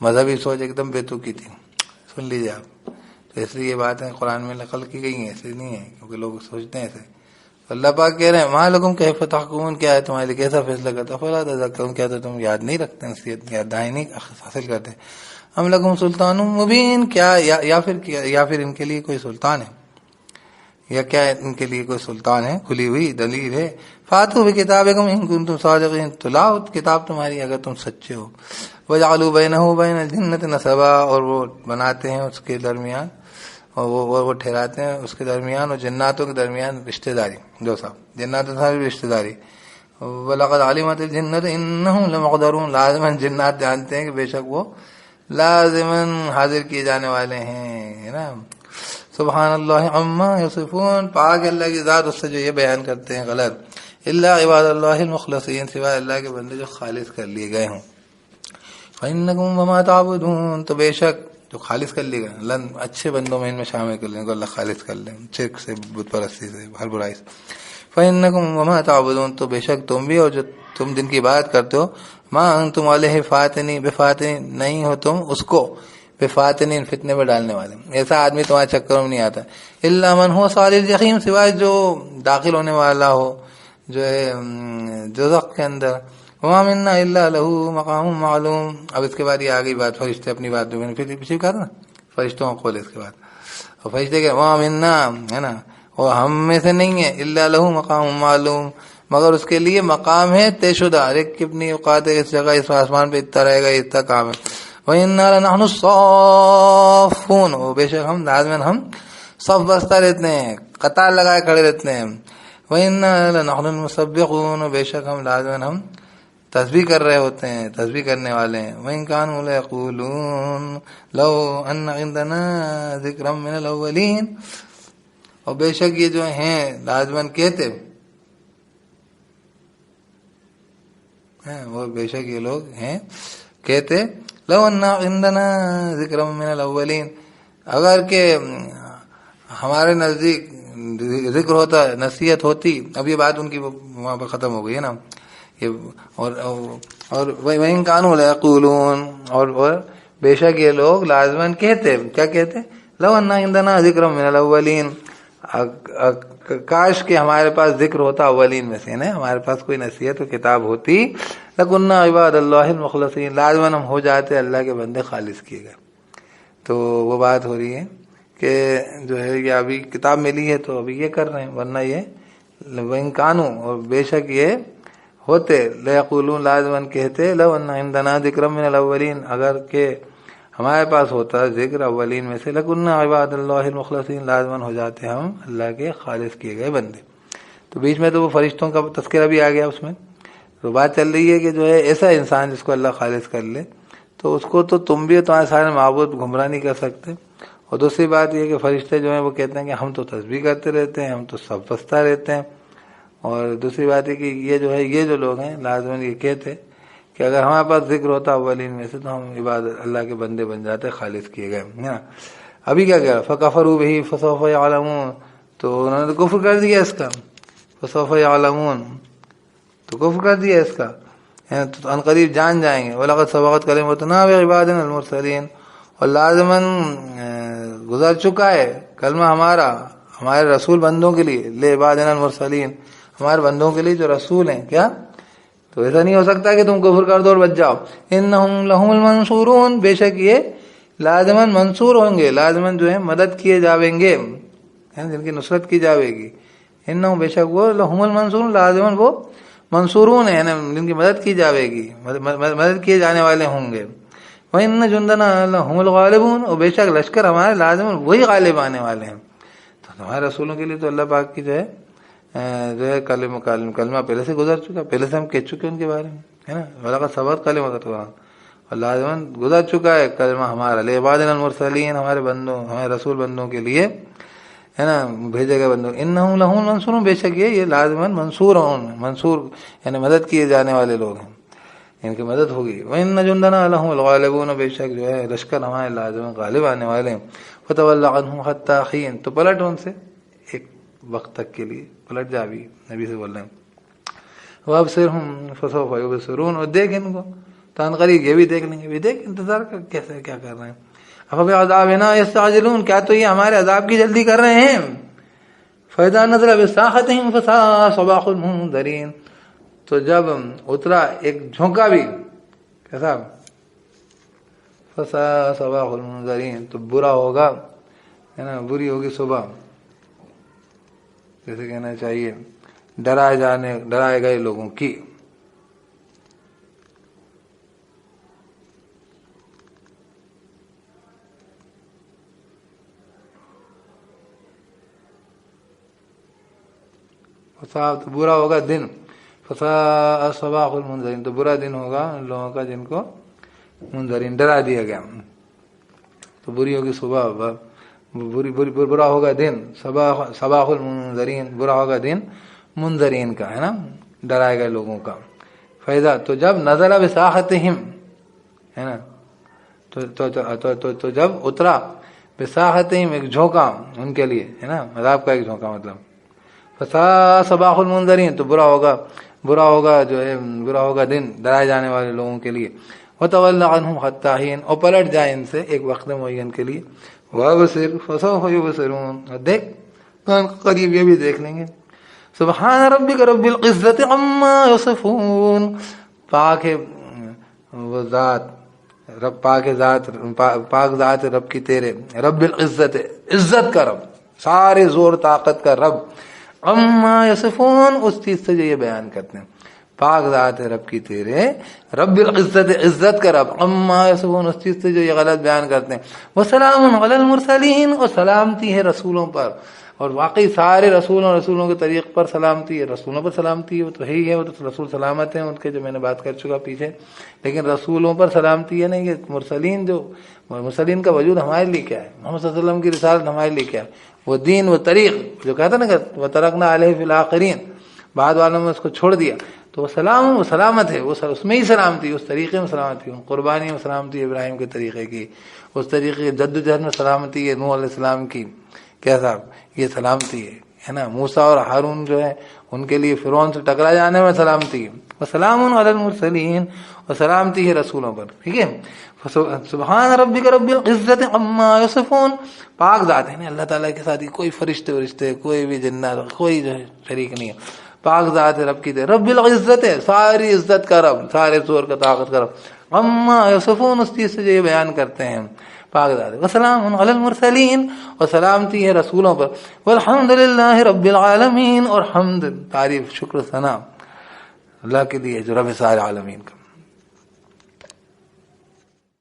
مذہبی سوچ ایک دم بیتوکی تھی۔ سن لیجیے آپ، تو اس لیے یہ باتیں قرآن میں نقل کی گئی ہیں، ایسے نہیں ہے کیونکہ لوگ سوچتے ہیں ایسے۔ اللہ پاک کہہ رہے ہیں ما لکم کیف تحکمون، کیا ہے تمہارے لیے کیسا فیصلہ کرتا؟ فلا تذکرون، کیا تو تم یاد نہیں رکھتے، نصیحت یاد دہانی نہیں حاصل کرتے؟ ام لکم سلطان مبین، کیا یا پھر ان کے لیے کوئی سلطان ہے، یا کیا ان کے لیے کوئی سلطان ہے، کھلی ہوئی دلیل ہے؟ فاتو بکتابکم ان کنتم صادقین، تو لاؤ کتاب تمہاری اگر تم سچے ہو۔ وجعلوا بینہ وبین الجنۃ نسبا، اور وہ بناتے ہیں اس کے درمیان، اور وہ ٹھہراتے ہیں اس کے درمیان اور جناتوں کے درمیان رشتہ داری، جو صاحب جناتوں سے رشتہ داری۔ وَلَقَدْ عَلِمَتِ الْجِنَّةُ إِنَّهُمْ لَمُحْضَرُونَ، لازماً جنات جانتے ہیں کہ بے شک وہ لازماً حاضر کیے جانے والے ہیں، ہے نا۔ سبحان اللہ عما یصفون، پاک اللہ کی ذات اس سے جو یہ بیان کرتے ہیں غلط۔ الا عباد اللہ المخلصین، سوائے اللہ کے بندے جو خالص کر لیے گئے ہوں۔ فإنکم وما تعبدون، تو بے شک جو خالص کر لیے گئے، اللہ اچھے بندوں میں ان میں شامل کر لیں گے، اللہ خالص کر لیں شرک سے، بت پرستی سے، ہر برائی سے۔ فإنکم وما تعبدون، تو بے شک تم بھی اور جو تم جن کی عبادت کرتے ہو، ما انتم علیہ فاتنی، بفاتنی، نہیں ہو تم اس کو بفاتنین، فتنے میں ڈالنے والے، ایسا آدمی تمہارے چکروں میں نہیں آتا۔ الا من هو صال الجحیم، سوائے جو داخل ہونے والا ہو جو ہے دوزخ کے اندر۔ وما منا الا له مقام معلوم، اب اس کے بعد یہ آگئی بات، فرشتے اپنی بات میں پھر پیچھے کہا نا فرشتوں کا قول، اس کے بعد اور فرشتے کہ وما منا، ہے نا، وہ ہم میں سے نہیں ہے، الا له مقام معلوم، مگر اس کے لیے مقام ہے طے شدہ، ہر ایک کی اپنی اوقات ہے، اس جگہ اس آسمان پہ اتنا رہے گا، اتنا کام ہے۔ وَإِنَّا لَنَحْنُ الصَّافُّونَ، وہ بے شک ہم لازماً ہم صف بستہ رہتے ہیں، قطار لگائے کھڑے رہتے ہیں۔ وَإِنَّا لَنَحْنُ الْمُسَبِّحُونَ، بے شک ہم لازماً ہم تسبیح کر رہے ہوتے ہیں، تسبیح کرنے والے ہیں۔ وَإِن كَانُوا لَيَقُولُونَ لَوْ أَنَّ عِندَنَا ذِكْرًا مِّنَ الْأَوَّلِينَ، اور بے شک یہ جو ہیں لازماً کہتے ہیں، وہ بے شک یہ لوگ ہیں کہتے لو ان عندنا ذکر من الاولین، اگر کہ ہمارے نزدیک ذکر ہوتا، نصیحت ہوتی، اب یہ بات ان کی وہاں پہ ختم ہو گئی ہے نا یہ، اور وَإِن كَانُوا لَيَقُولُونَ، اور بے شک یہ لوگ لازماً کہتے، کیا کہتے؟ لو ان عندنا ذکر من الاولین، کاش کہ ہمارے پاس ذکر ہوتا اولین میں سے، نا ہمارے پاس کوئی نصیحت و کتاب ہوتی، لَكُنَّا عِبَادَ اللَّهِ الْمُخْلَصِينَ، لازماً ہم ہو جاتے اللہ کے بندے خالص کیے گئے۔ تو وہ بات ہو رہی ہے کہ جو ہے یہ ابھی کتاب ملی ہے تو ابھی یہ کر رہے ہیں، ورنہ یہ وَإِن كَانُوا، اور بے شک یہ ہوتے، لَيَقُولُونَ، لازماً کہتے، لَوْ أَنَّ عِندَنَا ذِكْرًا مِّنَ الْأَوَّلِينَ، اگر کہ ہمارے پاس ہوتا ذکر اولین میں سے، لَكُنَّا عِبَادَ اللَّهِ الْمُخْلَصِينَ، لازماً ہو جاتے ہم اللہ کے خالص کیے گئے بندے۔ تو بیچ میں تو وہ فرشتوں کا تذکرہ بھی آ گیا اس میں، تو بات چل رہی ہے کہ جو ہے ایسا انسان جس کو اللہ خالص کر لے، تو اس کو تو تم بھی تمہارے سارے معبود گمراہ نہیں کر سکتے۔ اور دوسری بات یہ کہ فرشتے جو ہیں وہ کہتے ہیں کہ ہم تو تسبیح کرتے رہتے ہیں، ہم تو سب بستہ رہتے ہیں۔ اور دوسری بات ہے کہ یہ جو ہے یہ جو لوگ ہیں لازماً یہ کہتے کہ اگر ہمارے پاس ذکر ہوتا اولین میں سے تو ہم عبادت اللہ کے بندے بن جاتے، خالص کیے گئے۔ ابھی کیا کہا؟ فَكَفَرُوا بِهِ فَسَوْفَ يَعْلَمُونَ، تو انہوں نے کفر کر دیا اس کا، فَسَوْفَ يَعْلَمُونَ، تو کفر کر دیا اس کا، تو ان قریب جان جائیں گے۔ وَلَقَدْ سَبَقَتْ كَلِمَتُنَا لِعِبَادِنَا الْمُرْسَلِينَ، اور لازماً گزر چکا ہے کلمہ ہمارا ہمارے رسول بندوں کے لیے، لِعِبَادِنَا الْمُرْسَلِينَ، ہمارے بندوں کے لیے جو رسول ہیں، کیا تو ایسا نہیں ہو سکتا کہ تم کفر کر دو اور بچ جاؤ. انہم لہم المنصورون، بے شک یہ لازماً منصور ہوں گے، لازماً جو ہے مدد کیے جاویں گے، جن کی نصرت کی جاوے گی. انہم بے شک وہ لہم المنصورون، لازماً وہ منصورون ہیں، جن کی مدد کی جاوے گی، مدد کیے جانے والے ہوں گے. وَإِنَّ جُنْدَنَا لَهُمُ الْغَالِبُونَ، اور بے شک لشکر ہمارے لازماً وہی غالب آنے والے ہیں. تو ہمارے رسولوں کے لیے تو اللہ پاک کی جو ہے کلمہ پہلے سے گزر چکا، پہلے سے ہم کہہ چکے ان کے بارے میں، ہے نا. وَلَقَدْ سَبَقَتْ كَلِمَتُنَا قرآن، اور لازماً گزر چکا ہے کلمہ ہمارا لعبادنا المرسلین، ہمارے بندوں، ہمارے رسول بندوں کے لیے، ہے نا، بھیجے گئے بندوں. انہم لہم المنصورون، بے شک یہ لازماً منصور ہوں، منصور یعنی مدد کیے جانے والے لوگ ہیں، ان کی مدد ہوگی. وَإِنَّ جُنْدَنَا لَهُمُ الْغَالِبُونَ، بے شک جو ہے لشکر ہمارے لازماً غالب آنے والے ہیں. فَتَوَلَّ عَنْهُمْ حَتَّىٰ حِينٍ، تو پلٹ ان سے ایک وقت تک کے لیے، پلٹ جا بھی، نبی سے بول رہے ہیں. وَأَبْصِرْهُمْ فَسَوْفَ يُبْصِرُونَ، اور دیکھ ان کو تو ان قریب یہ بھی دیکھ لیں گے. بھی دیکھ انتظار کر کیسے کیا کر رہے ہیں. أَفَبِعَذَابِنَا يَسْتَعْجِلُونَ، کیا تو یہ ہمارے عذاب کی جلدی کر رہے ہیں. فَإِذَا نَزَلَ بِسَاحَتِهِمْ فَسَاءَ صَبَاحُ الْمُنذَرِينَ، تو جب اترا ایک جھونکا بھی، کیسا، فَسَاءَ صَبَاحُ الْمُنذَرِينَ، تو برا ہوگا، ہے نا، بری ہوگی صبح، جیسے کہنا چاہیے ڈرائے گئے لوگوں کی. فساد، تو برا ہوگا دن، فساء صباح المنذرین، تو برا دن ہوگا ان لوگوں کا جن کو منذرین ڈرا دیا گیا. تو بری ہوگی صبح، برا ہوگا دن، صباح المنذرین، برا ہوگا دن منذرین کا، ہے نا، ڈرائے گئے لوگوں کا. فیضا، تو جب نزل بساحتہم، ہے نا، تو جب اترا بساحتہم، ایک جھونکا ان کے لیے، ہے نا، عذاب کا ایک جھونکا مطلب. فساء صباح المنذرین، تو برا ہوگا جو ہے، برا ہوگا دن ڈرائے جانے والے لوگوں کے لیے. وَتَوَلَّ عَنْهُمْ حَتَّىٰ حِينٍ، اور پلٹ جائے ان سے ایک وقت معین کے لیے. وَأَبْصِرْ فَسَوْفَ يُبْصِرُونَ، اور دیکھ قریب یہ بھی دیکھ لیں گے. سبحان ربک رب العزت عما یصفون، پاک ہے وہ ذات، رب پاک ذات رب کی تیرے، رب العزت، عزت کا رب، سارے زور طاقت کا رب، عما یصفون، اس چیز سے جو یہ بیان کرتے ہیں. پاک ذات ہے رب کی تیرے، رب العزت، عزت کا رب، عما یصفون، اس چیز سے جو یہ غلط بیان کرتے ہیں. وسلام علی المرسلین، اور سلامتی ہے رسولوں پر. اور واقعی سارے رسولوں کے طریق پر سلامتی ہے، رسولوں پر سلامتی ہے، وہ تو ہے ہی ہے، وہ تو رسول سلامت ہیں ان کے، جو میں نے بات کر چکا پیچھے. لیکن رسولوں پر سلامتی ہے نہیں، یہ مرسلین کا وجود ہمارے لیے کیا ہے، محمد صلی اللہ علیہ وسلم کی رسالت ہمارے لیے کیا ہے، وہ دین، وہ طریق جو کہتا نا کہ وَتَرَكْنَا عَلَيْهِ فِي الْآخِرِينَ، بعد والوں میں اس کو چھوڑ دیا. تو وہ سلام، وہ سلامت ہے، وہ اس میں ہی سلامتی، اس طریقے میں سلامتی، قربانی میں سلامتی ابراہیم کے طریقے کی، اس طریقے کی جد و جہد میں سلامتی ہے نوح علیہ السلام کی، کیا صاحب یہ سلامتی ہے نا. موسیٰ اور ہارون جو ہے ان کے لیے فرعون سے ٹکرا جانے میں سلامتی ہے. وسلام علی المرسلین، اور سلامتی ہے رسولوں پر. ٹھیک ہے. سبحان ربک رب العزت عما یصفون، پاک ذات ہے نا اللہ تعالیٰ کے ساتھ کوئی فرشتے کوئی بھی جنات، کوئی جو ہے شریک نہیں ہے. پاک ذات ہے رب کی دے، رب العزت ہے، ساری عزت کا رب، سارے زور کا طاقت کا رب. عما یصفون، اس چیز سے جو یہ بیان کرتے ہیں، پاک ذات ہے. وسلام علی المرسلین، اور سلامتی ہے رسولوں پر. والحمد للہ رب العالمین، اور حمد، تعریف، شکر، ثنا اللہ کے لیے جو رب سارے عالمین کا.